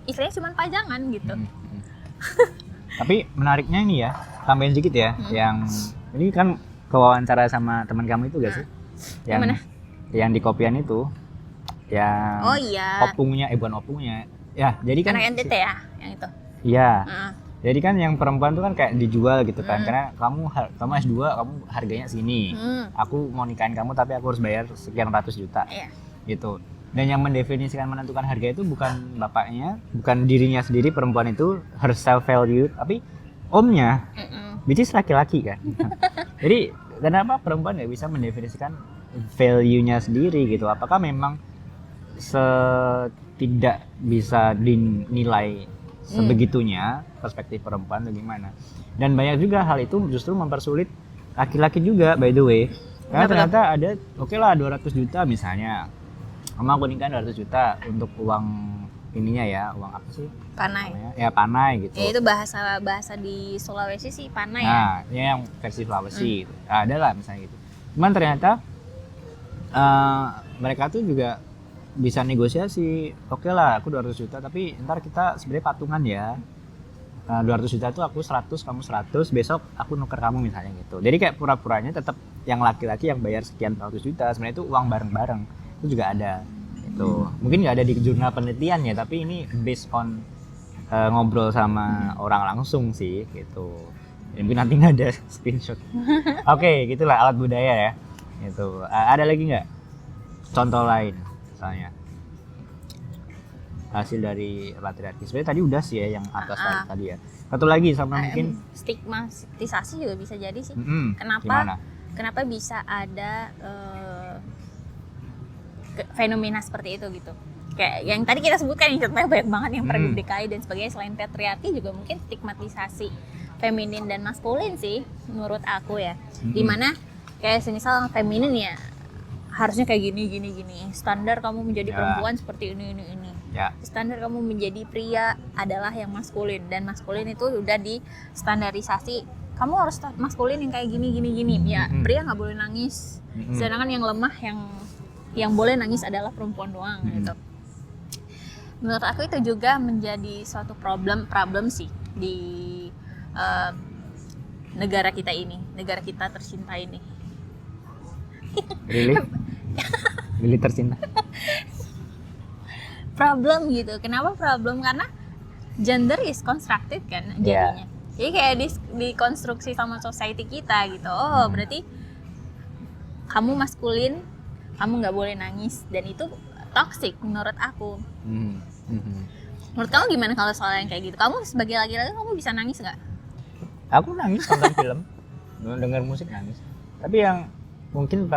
istilahnya cuma pajangan gitu. Tapi menariknya ini ya, tambahin sedikit ya, yang ini kan kewawancara sama teman kamu itu gak sih? Yang di kopian itu, yang oh iya, opungnya, bukan opungnya. Ya, jadi kan anak NTT ya, yang itu. Iya. Jadi kan yang perempuan tuh kan kayak dijual gitu kan, karena kamu S2, kamu harganya sini. Aku mau nikahin kamu tapi aku harus bayar sekian ratus juta. Iya. Gitu. Dan yang mendefinisikan menentukan harga itu bukan bapaknya, bukan dirinya sendiri, perempuan itu harus self value, tapi omnya, which is laki-laki kan. Jadi kenapa perempuan nggak bisa mendefinisikan value-nya sendiri gitu? Apakah memang tidak bisa dinilai sebegitunya perspektif perempuan atau gimana? Dan banyak juga hal itu justru mempersulit laki-laki juga, by the way. Karena ternyata ada, oke lah 200 juta misalnya, sama aku nikahin 200 juta untuk uang ininya ya, uang apa sih? Panai. Ya panai gitu. Ya itu bahasa di Sulawesi sih panai ya. Nah, ini yang versi Sulawesi gitu. Ada lah misalnya gitu. Cuman ternyata mereka tuh juga bisa negosiasi. Oke lah, aku 200 juta tapi ntar kita sebenarnya patungan ya. 200 juta itu aku 100, kamu 100, besok aku nuker kamu misalnya gitu. Jadi kayak pura-puranya tetap yang laki-laki yang bayar sekian ratus juta, sebenarnya itu uang bareng-bareng. Itu juga ada. Itu mungkin nggak ada di jurnal penelitian ya, tapi ini based on ngobrol sama orang langsung sih gitu. Ya, mungkin nanti nggak ada screenshot. Oke, gitulah alat budaya ya. Itu ada lagi nggak contoh lain misalnya hasil dari patriarki? Sebenarnya tadi udah sih ya yang atas tadi ya. Satu lagi sama mungkin stigmatisasi juga bisa jadi sih. Kenapa bisa ada fenomena seperti itu gitu? Kayak yang tadi kita sebutkan yang contohnya banyak banget yang pergub DKI dan sebagainya. Selain patriarki juga mungkin stigmatisasi feminin dan maskulin sih menurut aku ya. Dimana kayak semisal feminin ya harusnya kayak gini. Standar kamu menjadi perempuan seperti ini. Ya. Standar kamu menjadi pria adalah yang maskulin, dan maskulin itu udah di standarisasi. Kamu harus maskulin yang kayak gini. Ya, pria nggak boleh nangis. Sedangkan yang lemah yang boleh nangis adalah perempuan doang gitu. Menurut aku itu juga menjadi suatu problem sih di negara kita ini, negara kita tercinta ini. Really tercinta. Problem gitu. Kenapa problem? Karena gender is constructed kan jadinya. Jadi kayak dikonstruksi sama society kita gitu. Oh, berarti kamu maskulin, kamu nggak boleh nangis, dan itu toxic menurut aku. Menurut kamu gimana kalau soal yang kayak gitu? Kamu sebagai laki-laki kamu bisa nangis nggak? Aku nangis nonton film, denger musik nangis. Tapi yang mungkin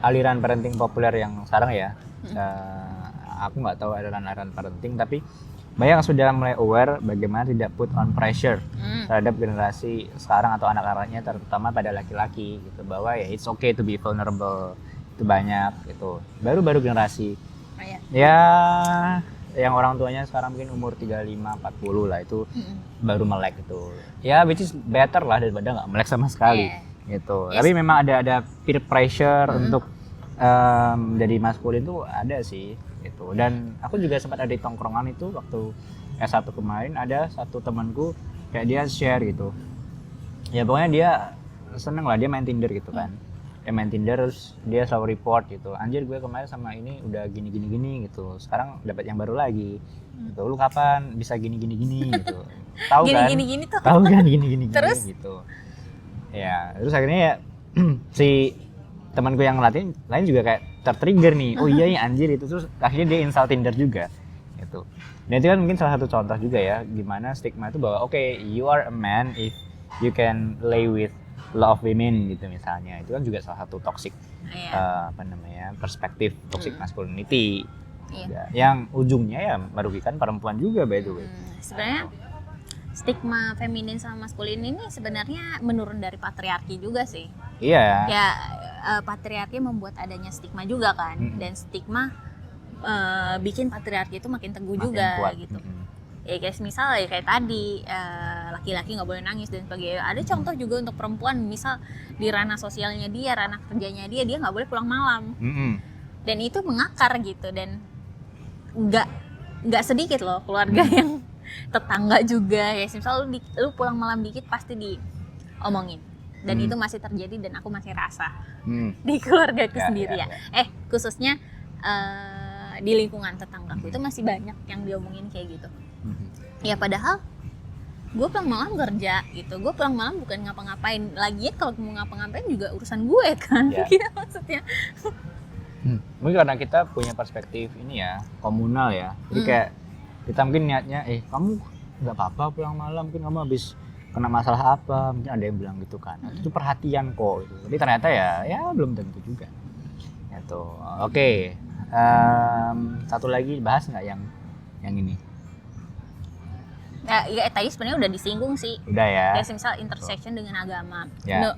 aliran parenting populer yang sekarang ya, aku nggak tahu aliran parenting, tapi banyak yang sudah mulai aware bagaimana tidak put on pressure terhadap generasi sekarang atau anak-anaknya, terutama pada laki-laki gitu, bahwa ya it's okay to be vulnerable. Itu banyak gitu, baru generasi ya yang orang tuanya sekarang mungkin umur 35-40 lah, itu baru melek itu ya, which is better lah daripada nggak melek sama sekali gitu. Tapi memang ada peer pressure untuk jadi maskulin tuh ada sih gitu. Dan aku juga sempat ada di tongkrongan itu waktu S1 kemarin, ada satu temanku kayak dia share gitu ya, pokoknya dia seneng lah, dia main Tinder gitu kan. Dia main Tinder terus dia selalu report gitu, anjir gue kemarin sama ini udah gini gitu, sekarang dapat yang baru lagi gitu, lu kapan bisa gini gitu. Tahu kan gini tuh, tahu kan gini terus gitu ya. Terus akhirnya ya si temanku yang ngelatin lain juga kayak tertrigger nih, oh iya ya anjir itu, terus akhirnya dia install Tinder juga gitu. Dan itu kan mungkin salah satu contoh juga ya gimana stigma itu bahwa oke, you are a man if you can lay with lot of women gitu misalnya. Itu kan juga salah satu toxic perspektif toxic masculinity Iya. Ya, yang ujungnya ya merugikan perempuan juga by the way. Sebenarnya stigma feminin sama maskulin ini sebenarnya menurun dari patriarki juga sih. Iya. Ya patriarki membuat adanya stigma juga kan, dan stigma bikin patriarki itu makin teguh Makin juga kuat. gitu. Ya guys, misal ya kayak tadi laki-laki nggak boleh nangis dan sebagainya. Ada contoh juga untuk perempuan, misal di ranah sosialnya dia, ranah kerjanya dia nggak boleh pulang malam. Dan itu mengakar gitu, dan nggak sedikit loh keluarga yang tetangga juga ya, misal lu pulang malam dikit pasti diomongin, dan itu masih terjadi dan aku masih rasa di keluargaku sendiri ya. Khususnya di lingkungan tetanggaku itu masih banyak yang diomongin kayak gitu. Ya padahal gue pulang malam kerja gitu, gue pulang malam bukan ngapa-ngapain, lagian kalau mau ngapa-ngapain juga urusan gue kan. Gitu maksudnya. Mungkin karena kita punya perspektif ini ya, komunal ya. Jadi kayak kita mungkin niatnya, kamu nggak apa-apa pulang malam, mungkin kamu habis kena masalah apa, mungkin ada yang bilang gitu kan. Itu perhatian kok. Gitu. Jadi ternyata ya belum tentu juga. Gitu. Oke. Satu lagi bahas nggak yang ini? Ya tadi sebenarnya udah disinggung sih. Udah ya. Kayak misal intersection dengan agama. Ya.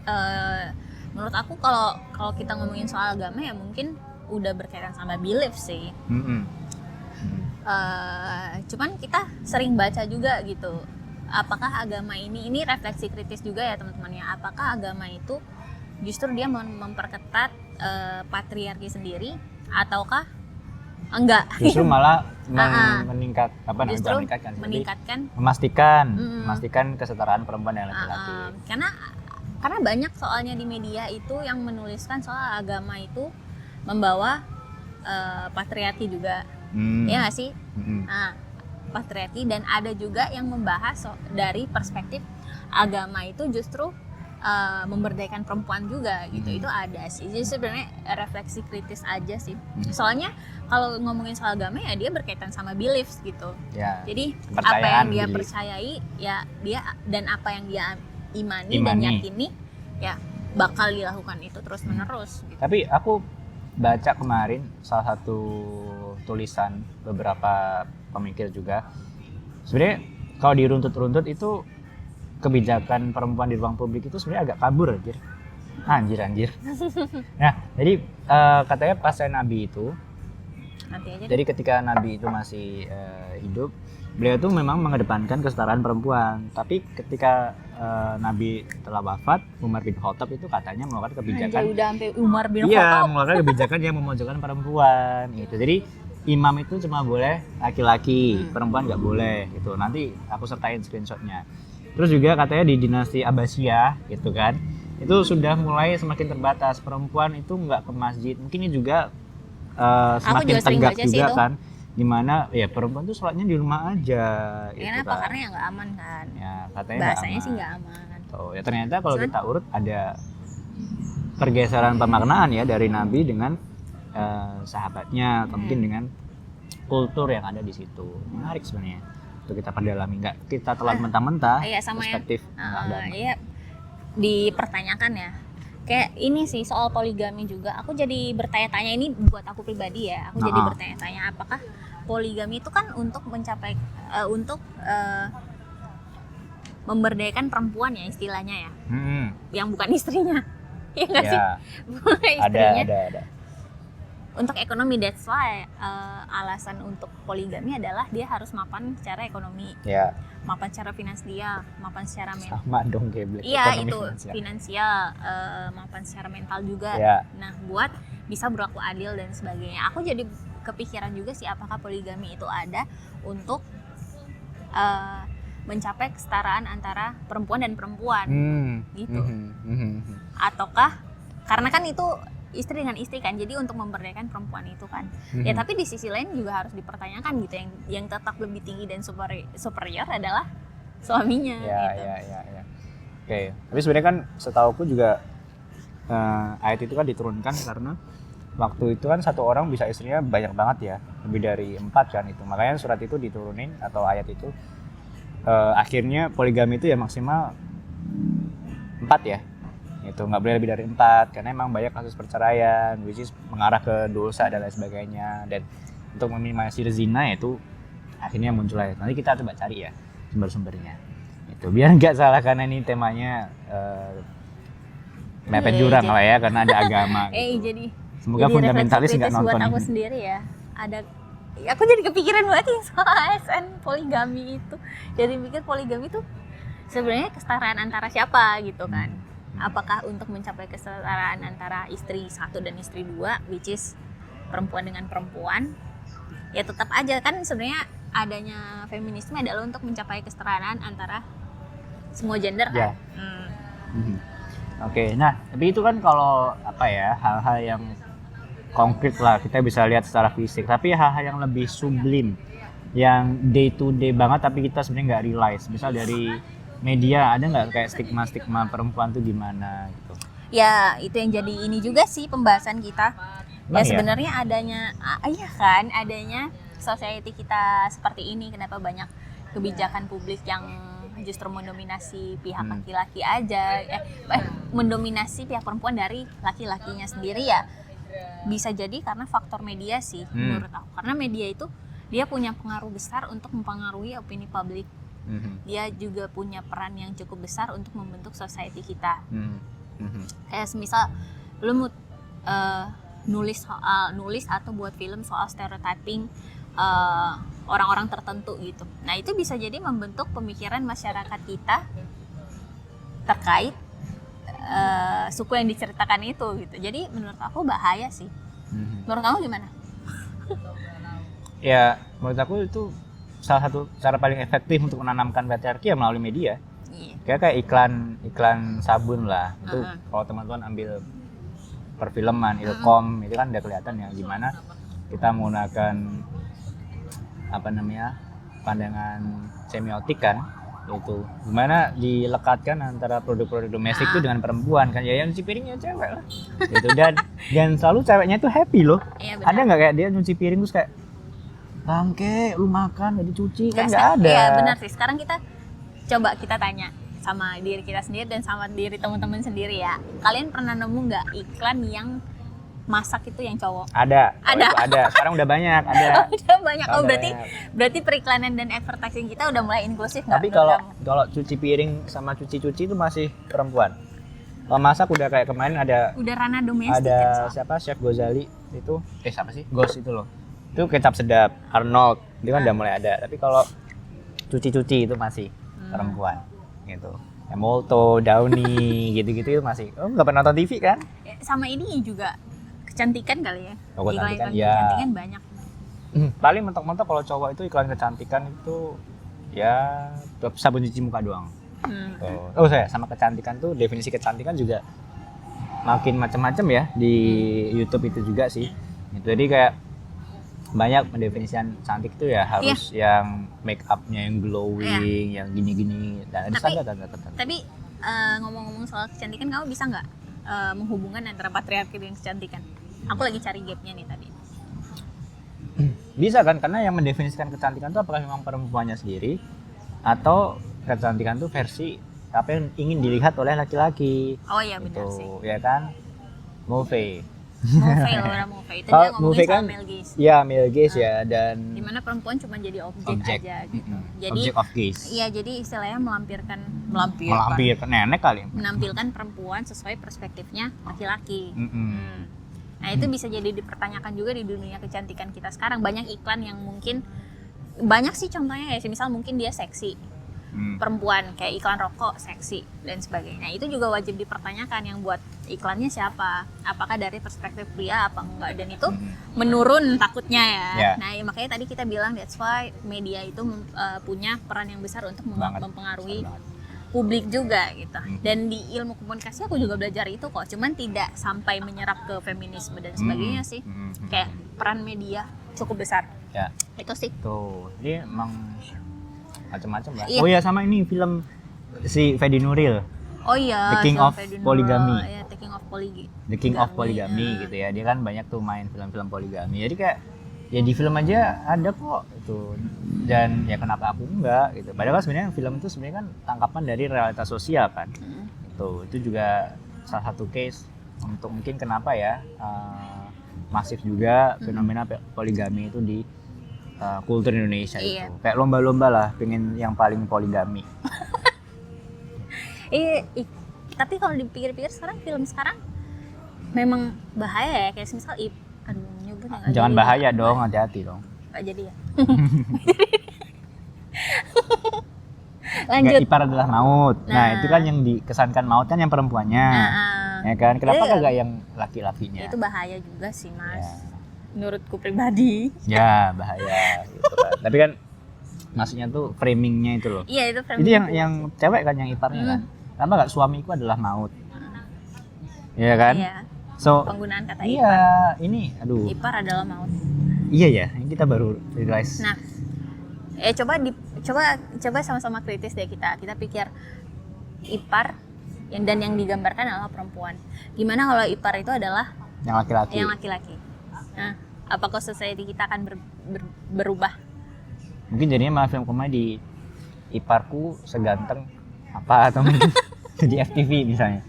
Menurut aku kalau kita ngomongin soal agama ya mungkin udah berkaitan sama belief sih. Cuman kita sering baca juga gitu. Apakah agama ini refleksi kritis juga ya teman-temannya. Apakah agama itu justru dia memperketat patriarki sendiri, ataukah enggak? Justru malah memastikan kesetaraan perempuan dan laki-laki. Karena banyak soalnya di media itu yang menuliskan soal agama itu membawa patriarki juga, ya nggak sih? Nah, patriarki, dan ada juga yang membahas dari perspektif agama itu justru memberdayakan perempuan juga gitu. Itu ada sih. Jadi sebenarnya refleksi kritis aja sih. Soalnya kalau ngomongin soal agama ya dia berkaitan sama beliefs gitu. Ya, jadi apa yang dia percayai ya dia, dan apa yang dia imani dan yakini ya bakal dilakukan itu terus menerus gitu. Tapi aku baca kemarin salah satu tulisan beberapa pemikir juga, sebenarnya kalau diruntut-runtut itu kebijakan perempuan di ruang publik itu sebenarnya agak kabur anjir. Nah, jadi katanya pas Nabi itu, jadi ketika Nabi itu masih hidup, beliau itu memang mengedepankan kesetaraan perempuan. Tapi ketika Nabi telah wafat, Umar bin Khattab itu katanya mengeluarkan kebijakan. Udah sampai Umar bin Khattab. Iya, mengeluarkan kebijakan yang memojokkan perempuan gitu. Jadi imam itu cuma boleh laki-laki, perempuan nggak boleh gitu. Nanti aku sertain screenshotnya. Terus juga katanya di dinasti Abbasiyah gitu kan, itu sudah mulai semakin terbatas, perempuan itu nggak ke masjid. Mungkin ini juga semakin tegak juga kan, dimana ya perempuan tuh sholatnya di rumah aja. Kenapa? Kan. Karena ya nggak aman kan. Ya katanya bahasanya sih nggak aman. Tuh, ya ternyata kalau kita urut ada pergeseran pemaknaan ya dari Nabi dengan sahabatnya, atau mungkin dengan kultur yang ada di situ. Menarik sebenarnya untuk kita perdalami, nggak kita telan mentah-mentah perspektif agama. Iya, dipertanyakan ya. Kayak ini sih soal poligami juga. Aku jadi bertanya-tanya, ini buat aku pribadi ya. Aku jadi bertanya-tanya apakah poligami itu kan untuk mencapai memberdayakan perempuan ya istilahnya ya. Yang bukan istrinya. Iya nggak sih? Bukan istrinya. Ada. Untuk ekonomi, that's why alasan untuk poligami adalah dia harus mapan secara ekonomi, mapan secara finansial, mapan secara mental. Sama dong geblek. Iya itu finansial, mapan secara mental juga. Nah buat bisa berlaku adil dan sebagainya. Aku jadi kepikiran juga sih apakah poligami itu ada untuk mencapai kesetaraan antara perempuan dan perempuan gitu. Ataukah karena kan itu istri dengan istri kan, jadi untuk memberdayakan perempuan itu kan. Ya tapi di sisi lain juga harus dipertanyakan gitu, yang tetap lebih tinggi dan superior adalah suaminya gitu. Ya. Oke. Tapi sebenarnya kan setauku juga ayat itu kan diturunkan karena waktu itu kan satu orang bisa istrinya banyak banget ya, lebih dari 4 kan itu. Makanya surat itu diturunin atau ayat itu akhirnya poligami itu ya maksimal 4 ya. Itu nggak boleh lebih dari 4 karena emang banyak kasus perceraian which is mengarah ke dosa dan lain sebagainya, dan untuk meminimalisir zina, itu akhirnya muncul lagi. Nanti kita coba cari ya sumber-sumbernya. Itu biar nggak salah karena ini temanya mepet jurang lah ya, karena ada agama. Gitu. Jadi Semoga fundamentalis nggak nonton buat aku ini. sendiri ya. Aku jadi kepikiran banget ya soal ASN poligami itu. Jadi mikir poligami itu sebenarnya kesetaraan antara siapa gitu kan? Apakah untuk mencapai kesetaraan antara istri 1 dan istri 2, which is perempuan dengan perempuan? Ya tetap aja kan sebenarnya adanya feminisme adalah untuk mencapai kesetaraan antara semua gender kan? Ya. Oke, nah tapi itu kan kalau apa ya, hal-hal yang konkret lah kita bisa lihat secara fisik, tapi hal-hal yang lebih sublim, yang day to day banget tapi kita sebenarnya nggak realize, misal dari media ada nggak kayak stigma perempuan tuh gimana gitu? Ya itu yang jadi ini juga sih pembahasan kita. Emang Ya sebenarnya adanya society kita seperti ini, kenapa banyak kebijakan publik yang justru mendominasi pihak laki-laki aja, mendominasi pihak perempuan dari laki-lakinya sendiri ya. Bisa jadi karena faktor media sih menurut aku. Karena media itu dia punya pengaruh besar untuk mempengaruhi opini publik. Dia juga punya peran yang cukup besar untuk membentuk society kita. Kayak misal lu nulis atau buat film soal stereotyping orang-orang tertentu gitu. Nah itu bisa jadi membentuk pemikiran masyarakat kita terkait suku yang diceritakan itu gitu. Jadi menurut aku bahaya sih. Menurut kamu gimana? Ya menurut aku itu salah satu cara paling efektif untuk menanamkan patriarki ya melalui media. Iya. Kayak iklan sabun lah. Itu kalau teman-teman ambil perfilman, ilkom, itu kan udah kelihatan ya gimana kita menggunakan pandangan semiotik kan, yaitu gimana dilekatkan antara produk-produk domestik itu dengan perempuan kan, ya yang nyuci piringnya cewek lah gitu. Dan selalu ceweknya itu happy loh. Iya, ada nggak kayak dia nyuci piring terus kayak bangke lu makan gak dicuci, kan nggak ada. Iya benar sih. Sekarang kita coba tanya sama diri kita sendiri dan sama diri teman-teman sendiri ya, kalian pernah nemu nggak iklan yang masak itu yang cowok? Ada. Sekarang udah banyak. Udah banyak. Sekarang udah Berarti periklanan dan advertising kita udah mulai inklusif nggak? Tapi kalau cuci piring sama cuci itu masih perempuan. Kalau masak udah kayak kemarin udah ranah domestik ada kan, siapa, Chef Gozali itu, siapa sih? Ghost itu loh. Itu kecap sedap, Arnold, itu kan udah mulai ada. Tapi kalau cuci itu masih perempuan gitu. Ya Molto, Downy, gitu-gitu itu masih. Oh, nggak pernah nonton TV kan? Sama ini juga kecantikan kali ya. Kecantikan, ya. Kecantikan banyak. Paling mentok-mentok kalau cowok itu iklan kecantikan itu ya sabun cuci muka doang. Sama kecantikan tuh, definisi kecantikan juga makin macam-macam ya di YouTube itu juga sih. Jadi kayak banyak pendefinisian cantik itu ya harus yang make up-nya yang glowing, yang gini-gini, dan ada standar. Tapi ngomong-ngomong soal kecantikan, kamu bisa nggak menghubungkan antara patriarki dan kecantikan? Aku lagi cari gap-nya nih tadi. Bisa kan, karena yang mendefinisikan kecantikan itu apakah memang perempuannya sendiri atau kecantikan itu versi apa yang ingin dilihat oleh laki-laki. Oh iya benar sih. Ya kan, Move itu dia ngomongin kan, soal male gaze. Iya, male gaze ya, dan dimana perempuan cuma jadi objek aja gitu. Jadi object of gaze. Iya, jadi istilahnya melampirkan nenek kali. Menampilkan perempuan sesuai perspektifnya laki-laki. Nah, itu bisa jadi dipertanyakan juga di dunia kecantikan kita sekarang. Banyak iklan yang mungkin banyak sih contohnya ya, misal mungkin dia seksi. Perempuan kayak iklan rokok seksi dan sebagainya, itu juga wajib dipertanyakan yang buat iklannya siapa, apakah dari perspektif pria apa enggak, dan itu menurun takutnya ya. Nah makanya tadi kita bilang that's why media itu punya peran yang besar untuk mempengaruhi publik juga gitu. Dan di ilmu komunikasi aku juga belajar itu kok, cuman tidak sampai menyerap ke feminisme dan sebagainya sih. Kayak peran media cukup besar ya. Itu sih tuh, jadi emang macam-macam lah. Iya. Oh ya, sama ini film si Fedi Nuril. Oh iya, The King of Polygamy. Ya, The King of Polygamy gitu ya. Dia kan banyak tuh main film-film poligami. Jadi kayak ya di film aja ada kok itu. Dan ya kenapa aku enggak gitu. Padahal kan sebenarnya film itu sebenarnya kan tangkapan dari realitas sosial kan. Itu juga salah satu case untuk mungkin kenapa ya masif juga fenomena poligami itu di kultur Indonesia Iya. itu. Kayak lomba-lomba lah, pengen yang paling poligami. Tapi kalau dipikir-pikir sekarang film sekarang memang bahaya ya, kayak misal aduh nyebut nggak Jangan jadi. bahaya dong, hati-hati dong. Nggak jadi ya. Nggak, Lanjut. ipar adalah maut. Nah, Nah. itu kan yang dikesankan maut kan yang perempuannya. Nah, Ya kan? Kenapa Iya. kagak yang laki-lakinya? itu bahaya juga sih mas. Ya. Menurutku pribadi. Ya, bahaya gitu kan. Tapi kan maksudnya tuh framingnya itu loh. Iya itu Itu yang cewek kan yang iparnya kan. Kenapa nggak suamiku adalah maut? Iya kan? Iya. So, Penggunaan kata iya, ipar. ini aduh. Ipar adalah maut. Iya ya, ini kita baru realize. Nah, coba sama-sama kritis deh kita. Kita pikir ipar dan yang digambarkan adalah perempuan. Gimana kalau ipar itu adalah Yang laki-laki. yang laki-laki? Nah, apakah society kita akan berubah? Mungkin jadinya malah film komedi. Iparku seganteng apa atau mungkin di FTV misalnya.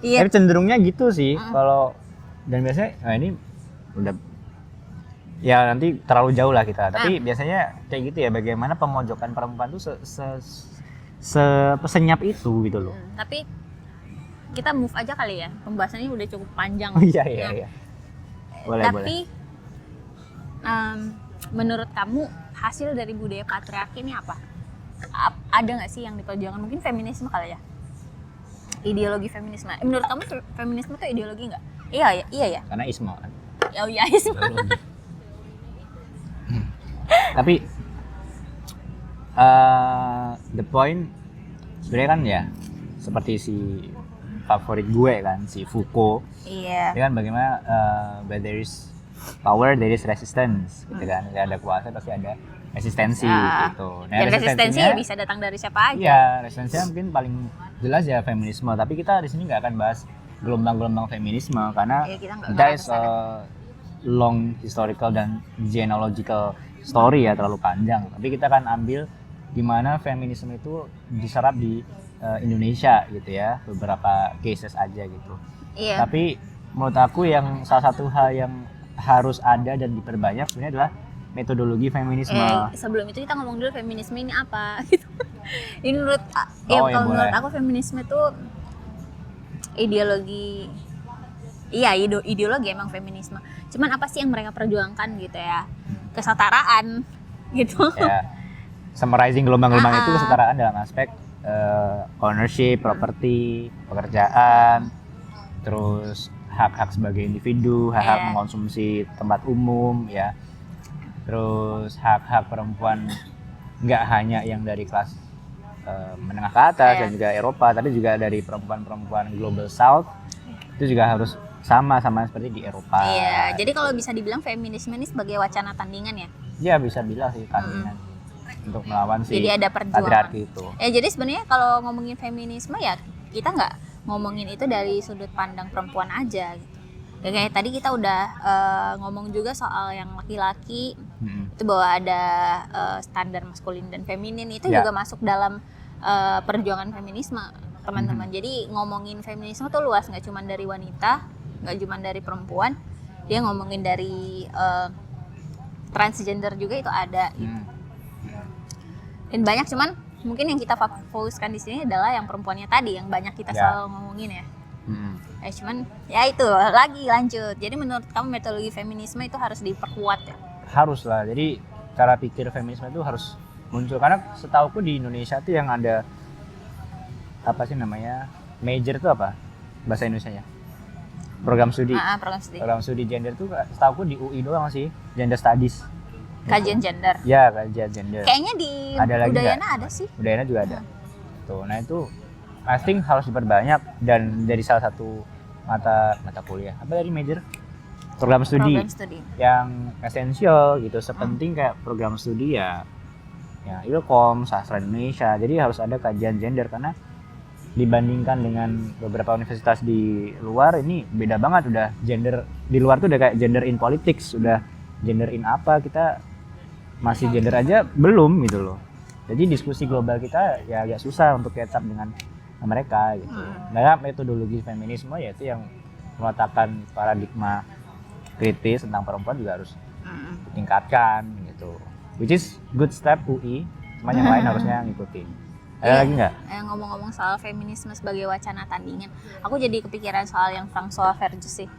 Iya. Tapi cenderungnya gitu sih. Kalau dan biasanya ini udah ya nanti terlalu jauh lah kita. Tapi biasanya kayak gitu ya, bagaimana pemojokan perempuan tuh senyap itu gitu loh. Tapi kita move aja kali ya. Pembahasannya udah cukup panjang. Oh iya. Boleh. Tapi menurut kamu hasil dari budaya patriarki ini apa? Ada nggak sih yang diperjuangkan? Mungkin feminisme kali ya? Ideologi feminisme. Menurut kamu feminisme itu ideologi nggak? Iya ya. Karena Isma kan. Oh iya isme. Tapi the point sebenarnya kan ya seperti si favorit gue kan, si Foucault. Iya. Ya kan bagaimana where there is power there is resistance gitu kan. Tidak ada kuasa pasti ada resistensi gitu. Nah, Dan resistensi resistensinya bisa datang dari siapa aja. iya, resistensinya mungkin paling jelas ya feminisme, tapi kita di sini nggak akan bahas gelombang-gelombang feminisme karena Iya, kita nggak that ngarah is ke a long historical dan genealogical story ya, terlalu panjang. Tapi kita akan ambil gimana feminisme itu diserap di Indonesia gitu ya, beberapa cases aja gitu. Iya. Tapi menurut aku yang salah satu hal yang harus ada dan diperbanyak sebenarnya adalah metodologi feminisme. Sebelum itu kita ngomong dulu feminisme ini apa gitu. Ini Oh, menurut boleh. aku feminisme itu ideologi. Iya, ideologi emang feminisme. Cuman apa sih yang mereka perjuangkan gitu ya? Kesetaraan gitu. Ya, summarizing gelombang-gelombang itu kesetaraan dalam aspek ownership, properti, pekerjaan, terus hak-hak sebagai individu, hak-hak Iya. mengkonsumsi tempat umum, ya, terus hak-hak perempuan nggak hanya yang dari kelas menengah ke atas Iya. dan juga Eropa, tapi juga dari perempuan-perempuan Global South itu juga harus sama seperti di Eropa. Iya, jadi kalau bisa dibilang feminisme ini sebagai wacana tandingan ya. Ya bisa bilang sih tandingan untuk melawan si Jadi ada perjuangan. patriarki itu. Jadi sebenarnya kalau ngomongin feminisme ya kita nggak ngomongin itu dari sudut pandang perempuan aja gitu. Ya, kayak tadi kita udah ngomong juga soal yang laki-laki itu bahwa ada standar maskulin dan feminin itu Ya. juga masuk dalam perjuangan feminisme teman-teman. Jadi ngomongin feminisme tuh luas, nggak cuma dari wanita, nggak cuma dari perempuan, dia ngomongin dari transgender juga itu ada. Dan banyak, cuman mungkin yang kita fokuskan di sini adalah yang perempuannya tadi yang banyak kita Ya. selalu ngomongin ya. Cuman ya itu lagi lanjut. Jadi menurut kamu metodologi feminisme itu harus diperkuat ya? Harus lah. Jadi cara pikir feminisme itu harus muncul karena setauku di Indonesia tuh yang ada apa sih namanya major itu apa bahasa Indonesianya? Program studi. Program studi. Program studi gender tuh setauku di UI doang sih, gender studies. Kajian gender. Ya, kajian gender. Kayaknya di Ada lagi Udayana nggak? ada sih. Udayana juga ada. Tuh, nah itu I think harus diperbanyak dan dari salah satu mata kuliah. Apa tadi major? Program studi Program studi. yang esensial gitu, sepenting kayak program studi ya Ilkom, sastra Indonesia. Jadi harus ada kajian gender karena dibandingkan dengan beberapa universitas di luar ini beda banget, udah gender di luar tuh udah kayak gender in politics, udah gender in apa, kita masih gender aja belum gitu loh. Jadi diskusi global kita ya agak susah untuk catch up dengan mereka gitu. Nah, metodologi feminisme yaitu yang meletakkan paradigma kritis tentang perempuan juga harus Mm. ditingkatkan gitu. Which is good step UI, cuman yang lain harusnya ngikutin. Ada Iya. lagi nggak? Ngomong-ngomong soal feminisme sebagai wacana tandingan, aku jadi kepikiran soal yang François Verges sih.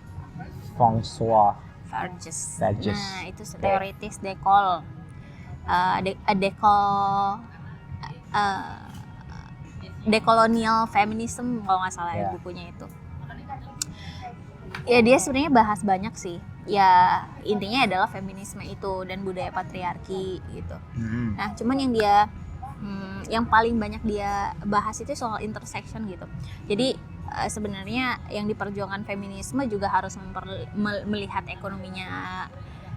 François Verges. Verges. Nah, itu teoritis dekol. Decolonial feminism kalau nggak salah ya Yeah. bukunya itu. Ya dia sebenarnya bahas banyak sih. Ya intinya adalah feminisme itu dan budaya patriarki gitu. Mhm. Nah cuman yang paling banyak dia bahas itu soal intersection gitu. Jadi sebenarnya yang diperjuangkan feminisme juga harus melihat ekonominya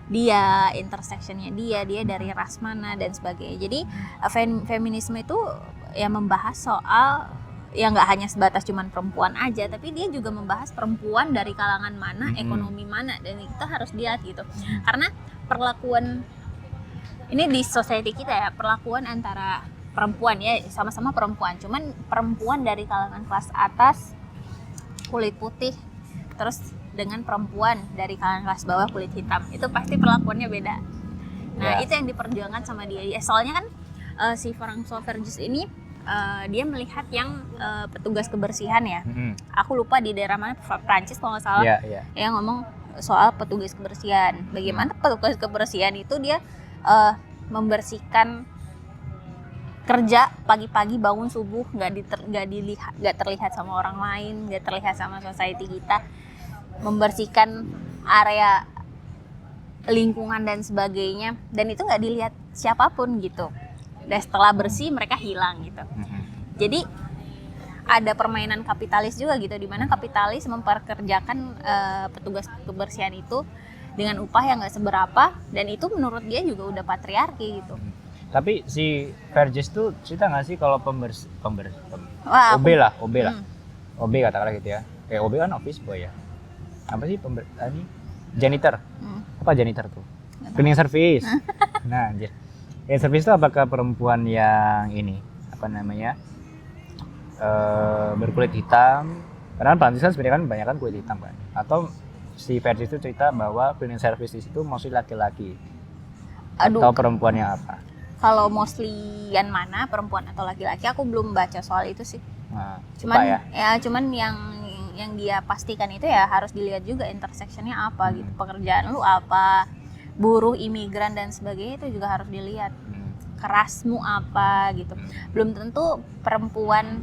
dia, intersectionnya dia dari ras mana dan sebagainya. Jadi feminisme itu ya membahas soal ya nggak hanya sebatas cuman perempuan aja, tapi dia juga membahas perempuan dari kalangan mana, ekonomi mana, dan kita harus lihat gitu. Karena perlakuan ini di society kita ya, perlakuan antara perempuan ya sama-sama perempuan, cuman perempuan dari kalangan kelas atas kulit putih terus dengan perempuan dari kalangan kelas bawah kulit hitam, itu pasti perlakuannya beda. Nah, Ya. itu yang diperjuangkan sama dia. Ya, soalnya kan si François Verges ini dia melihat yang petugas kebersihan ya. Mhm. Aku lupa di daerah mana, Prancis kalau nggak salah. Iya, iya. Yang ngomong soal petugas kebersihan. Bagaimana petugas kebersihan itu dia membersihkan, kerja pagi-pagi bangun subuh nggak terlihat sama orang lain, nggak terlihat sama society kita, membersihkan area lingkungan dan sebagainya, dan itu nggak dilihat siapapun gitu. Dan setelah bersih mereka hilang gitu. Mhm. Jadi ada permainan kapitalis juga gitu, di mana kapitalis memperkerjakan petugas kebersihan itu dengan upah yang nggak seberapa, dan itu menurut dia juga udah patriarki gitu. Tapi si Verges tuh cerita nggak sih kalau Wah, OB lah. Hmm. OB katakanlah gitu ya. Kayak OB kan office boy ya. Apa sih ini janitor? Apa janitor tuh? Cleaning service. Nah, anjir. Cleaning service itu apakah perempuan yang ini apa namanya berkulit hitam? Karena Prancis kan sebenarnya kan banyak kan kulit hitam kan. Atau si Verges itu cerita bahwa cleaning service itu mostly laki-laki. Aduh, Atau perempuannya apa? kalau mostly yang mana, perempuan atau laki-laki, aku belum baca soal itu sih. Nah, Cuman lupa ya. cuman yang dia pastikan itu ya harus dilihat juga intersectionnya apa gitu, pekerjaan lu apa, buruh, imigran dan sebagainya itu juga harus dilihat, kerasmu apa gitu. Belum tentu perempuan,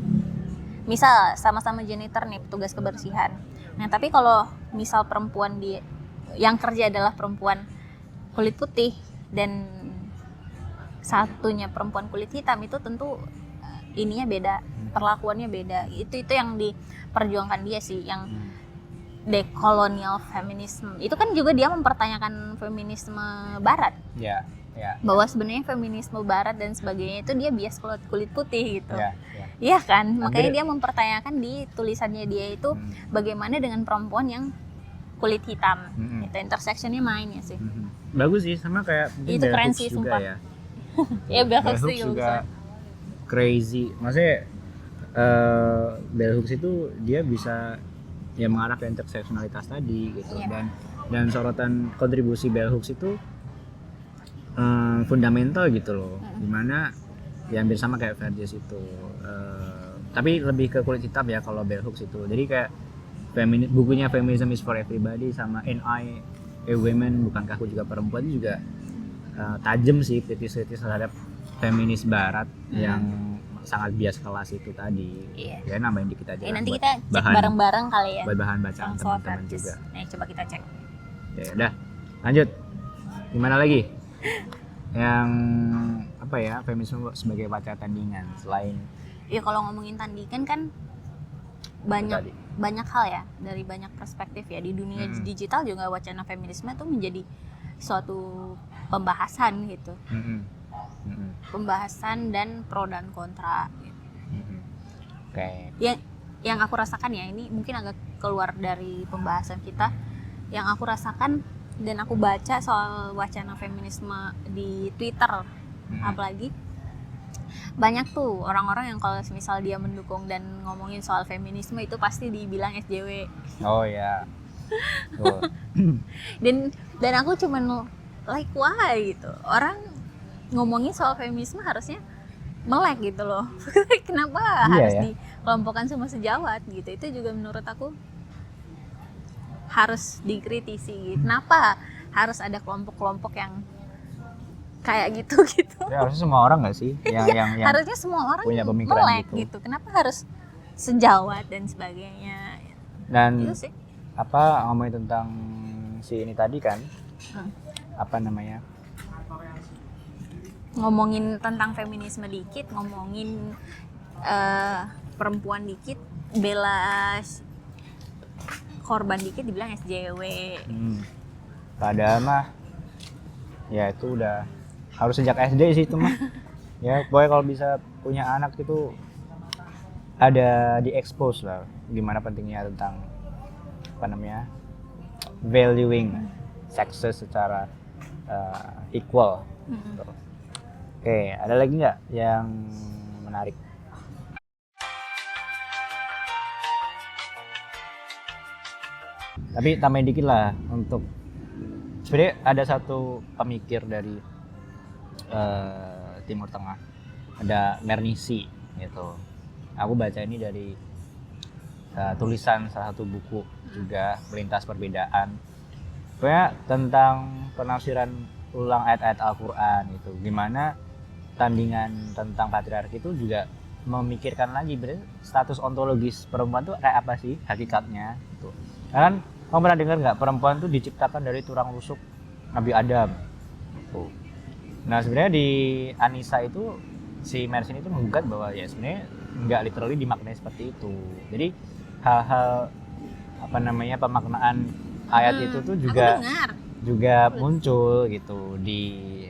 misal sama-sama janitor nih, petugas kebersihan. Nah tapi kalau misal perempuan yang kerja adalah perempuan kulit putih dan satunya perempuan kulit hitam, itu tentu ininya beda, perlakuannya beda. Itu yang diperjuangkan dia sih, yang decolonial feminism. Itu kan juga dia mempertanyakan feminisme barat. Ya, ya. Bahwa sebenarnya feminisme barat dan sebagainya itu dia bias kulit putih gitu. Ya, ya. Iya kan? Makanya Hampir- dia mempertanyakan di tulisannya dia itu bagaimana dengan perempuan yang kulit hitam. Itu intersectionnya mainnya sih. Bagus sih, sama kayak mungkin Itu Bell keren Hooks sih, juga sumpah. ya. Ya Bell Bell Hooks Hooks juga juga crazy. Maksudnya Bell Hooks itu dia bisa ya mengarah ke interseksionalitas tadi gitu. Iya. Dan sorotan kontribusi Bell Hooks itu fundamental gitu loh. Dimana ya hampir sama kayak Verges itu. Tapi lebih ke kulit hitam ya kalau Bell Hooks itu. Jadi kayak bukunya Feminism is for Everybody sama And I a Woman, bukankah aku juga perempuan, juga tajam sih kritis-kritis terhadap feminis barat yang sangat bias kelas itu tadi. Iya. Ya nambahin dikit aja. Nanti buat kita cek bahan- bareng-bareng kali ya. buat bahan bacaan Soal teman-teman Verges. juga. Nah, coba kita cek. Ya udah, lanjut. Gimana lagi? Yang apa ya, feminisme sebagai wacana tandingan selain Ya kalau ngomongin tandingan kan tadi. banyak hal ya, dari banyak perspektif ya. Di dunia digital juga wacana feminisme itu menjadi suatu pembahasan gitu. Pembahasan dan pro dan kontra gitu. Oke. Yang aku rasakan ya, ini mungkin agak keluar dari pembahasan kita. Yang aku rasakan dan aku baca soal wacana feminisme di Twitter, apalagi banyak tuh orang-orang yang kalau misal dia mendukung dan ngomongin soal feminisme itu pasti dibilang SJW. Oh ya. Tuh. Dan aku cuman like why gitu. Orang ngomongin soal feminisme harusnya melek gitu loh. Kenapa Iya harus ya. dikelompokkan sama sejawat gitu? Itu juga menurut aku harus dikritisi. Kenapa harus ada kelompok-kelompok yang kayak gitu gitu? Ya, harusnya semua orang nggak sih yang Harusnya semua orang punya pemikiran melek gitu. Kenapa harus sejawat dan sebagainya? dan Itu sih. apa ngomongin tentang si ini tadi kan Hmm. apa namanya Ngomongin tentang feminisme dikit, ngomongin perempuan dikit, bela korban dikit dibilang SJW. padahal mah ya itu udah harus sejak SD sih itu mah ya pokoknya kalau bisa punya anak itu ada di expose lah gimana pentingnya tentang apa namanya valuing sexes secara equal. Mm-mm. Gitu. Oke, ada lagi nggak yang menarik? Tapi tambahin dikit lah untuk sebenarnya ada satu pemikir dari Timur Tengah, ada Mernisi gitu. Aku baca ini dari tulisan salah satu buku juga Melintas Perbedaan. Pokoknya tentang penafsiran ulang ayat-ayat Al-Quran itu, gimana tandingan tentang patriarki itu juga memikirkan lagi status ontologis perempuan tuh kayak apa sih hakikatnya gitu. Kan kamu pernah dengar nggak perempuan tuh diciptakan dari tulang rusuk Nabi Adam tuh. Nah sebenarnya di Anissa itu si Mersin itu menggugat bahwa ya sebenarnya nggak literally dimaknai seperti itu. Jadi hal-hal apa namanya pemaknaan ayat itu tuh juga Aku dengar. muncul gitu di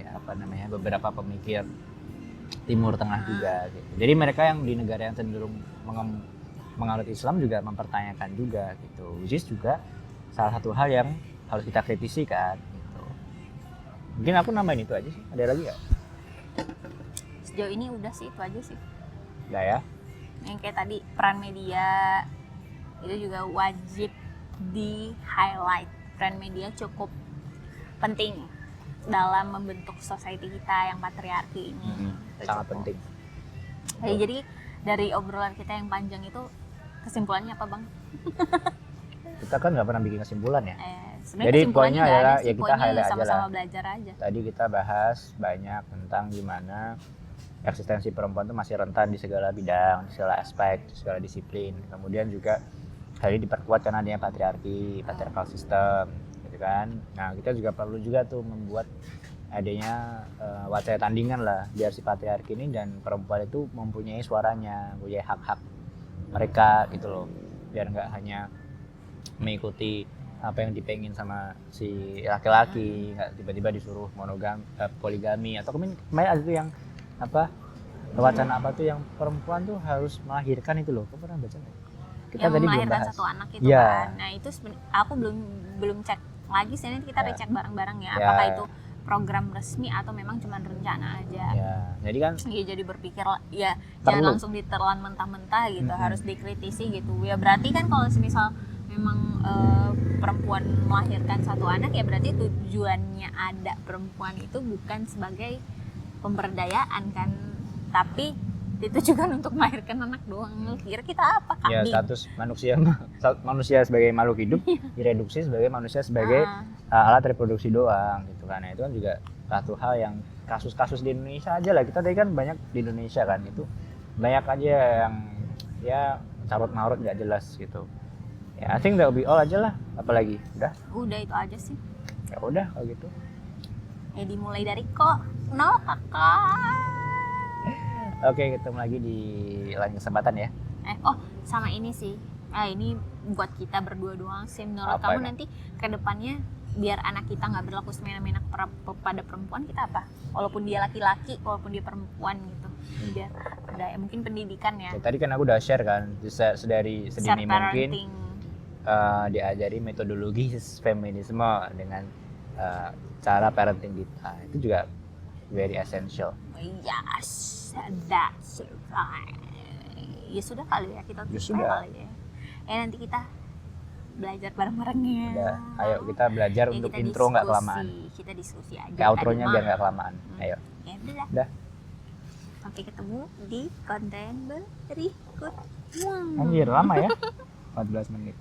apa namanya beberapa pemikir Timur Tengah juga gitu. Jadi mereka yang di negara yang cenderung menganut Islam juga mempertanyakan juga gitu. Which is juga salah satu hal yang harus kita kritisi kan gitu. Mungkin aku nambahin itu aja sih. Ada lagi nggak? Sejauh ini udah sih itu aja sih. Udah ya. Yang kayak tadi peran media itu juga wajib di highlight. Peran media cukup penting dalam membentuk society kita yang patriarki ini. Itu Sangat cukup. penting. Jadi dari obrolan kita yang panjang itu kesimpulannya apa bang? Kita kan nggak pernah bikin kesimpulan ya. Sebenarnya Jadi kesimpulannya poinnya nggak ada adalah sih, ya kita poinnya highlight aja sama-sama lah. belajar aja. Tadi kita bahas banyak tentang gimana eksistensi perempuan itu masih rentan di segala bidang, di segala aspek, di segala disiplin. Kemudian juga hal ini diperkuat karena adanya patriarchal system, gitu kan. Nah kita juga perlu juga tuh membuat adanya wacana tandingan lah biar si patriarki ini dan perempuan itu mempunyai suaranya, mempunyai hak-hak mereka gitu loh, biar nggak hanya mengikuti apa yang dipengin sama si laki-laki, nggak tiba-tiba disuruh poligami atau kemarin ada tuh yang apa wacana apa tuh yang perempuan tuh harus melahirkan itu loh, kamu pernah baca nggak? Kita Yang tadi belum melahirkan bahas. satu anak itu Ya. kan. Nah itu aku belum cek lagi sih, nanti kita Ya. recek bareng-bareng ya. Ya. Apakah itu program resmi atau memang cuma rencana aja. Ya, jadi kan Ya, jadi berpikir ya Perlu. jangan langsung ditelan mentah-mentah gitu, harus dikritisi gitu. Ya berarti kan kalau misal memang perempuan melahirkan satu anak ya berarti tujuannya ada perempuan itu bukan sebagai pemberdayaan kan, tapi ditujukan untuk melahirkan anak doang. Kira kita apa, ya kambing? status manusia sebagai makhluk hidup direduksi sebagai manusia sebagai alat reproduksi doang gitu kan. Nah, itu kan juga satu hal yang kasus-kasus di Indonesia aja lah, kita tadi kan banyak di Indonesia kan, itu banyak aja yang ya carut marut nggak jelas gitu ya. I think that will be all aja lah, apalagi Udah itu aja sih. ya udah kalau gitu. Ya dimulai dari kok nol kakak. Oke, ketemu lagi di lain kesempatan ya. Sama ini sih. Ini buat kita berdua doang sih. Menurut Apa kamu ini? nanti ke depannya biar anak kita nggak berlaku semena-mena pada perempuan, kita apa? Walaupun dia laki-laki, walaupun dia perempuan gitu. Biar ada ya mungkin pendidikan ya. Ya, tadi kan aku udah share kan, sedari sedini Share mungkin parenting. diajari metodologi feminisme dengan cara parenting kita, itu juga very essential. Yes, that's right. Ya sudah kali ya kita Ya tutup sudah. kali ya. Nanti kita belajar bareng-barengnya. Udah, ayo kita belajar Ya, untuk kita intro nggak diskusi. kelamaan. Kita diskusi aja. Kayak outronya Tadi biar mah. nggak kelamaan. Ayo. Ya udah. Udah. Sampai ketemu di konten berikutnya. Anjir, lama ya. 14 menit.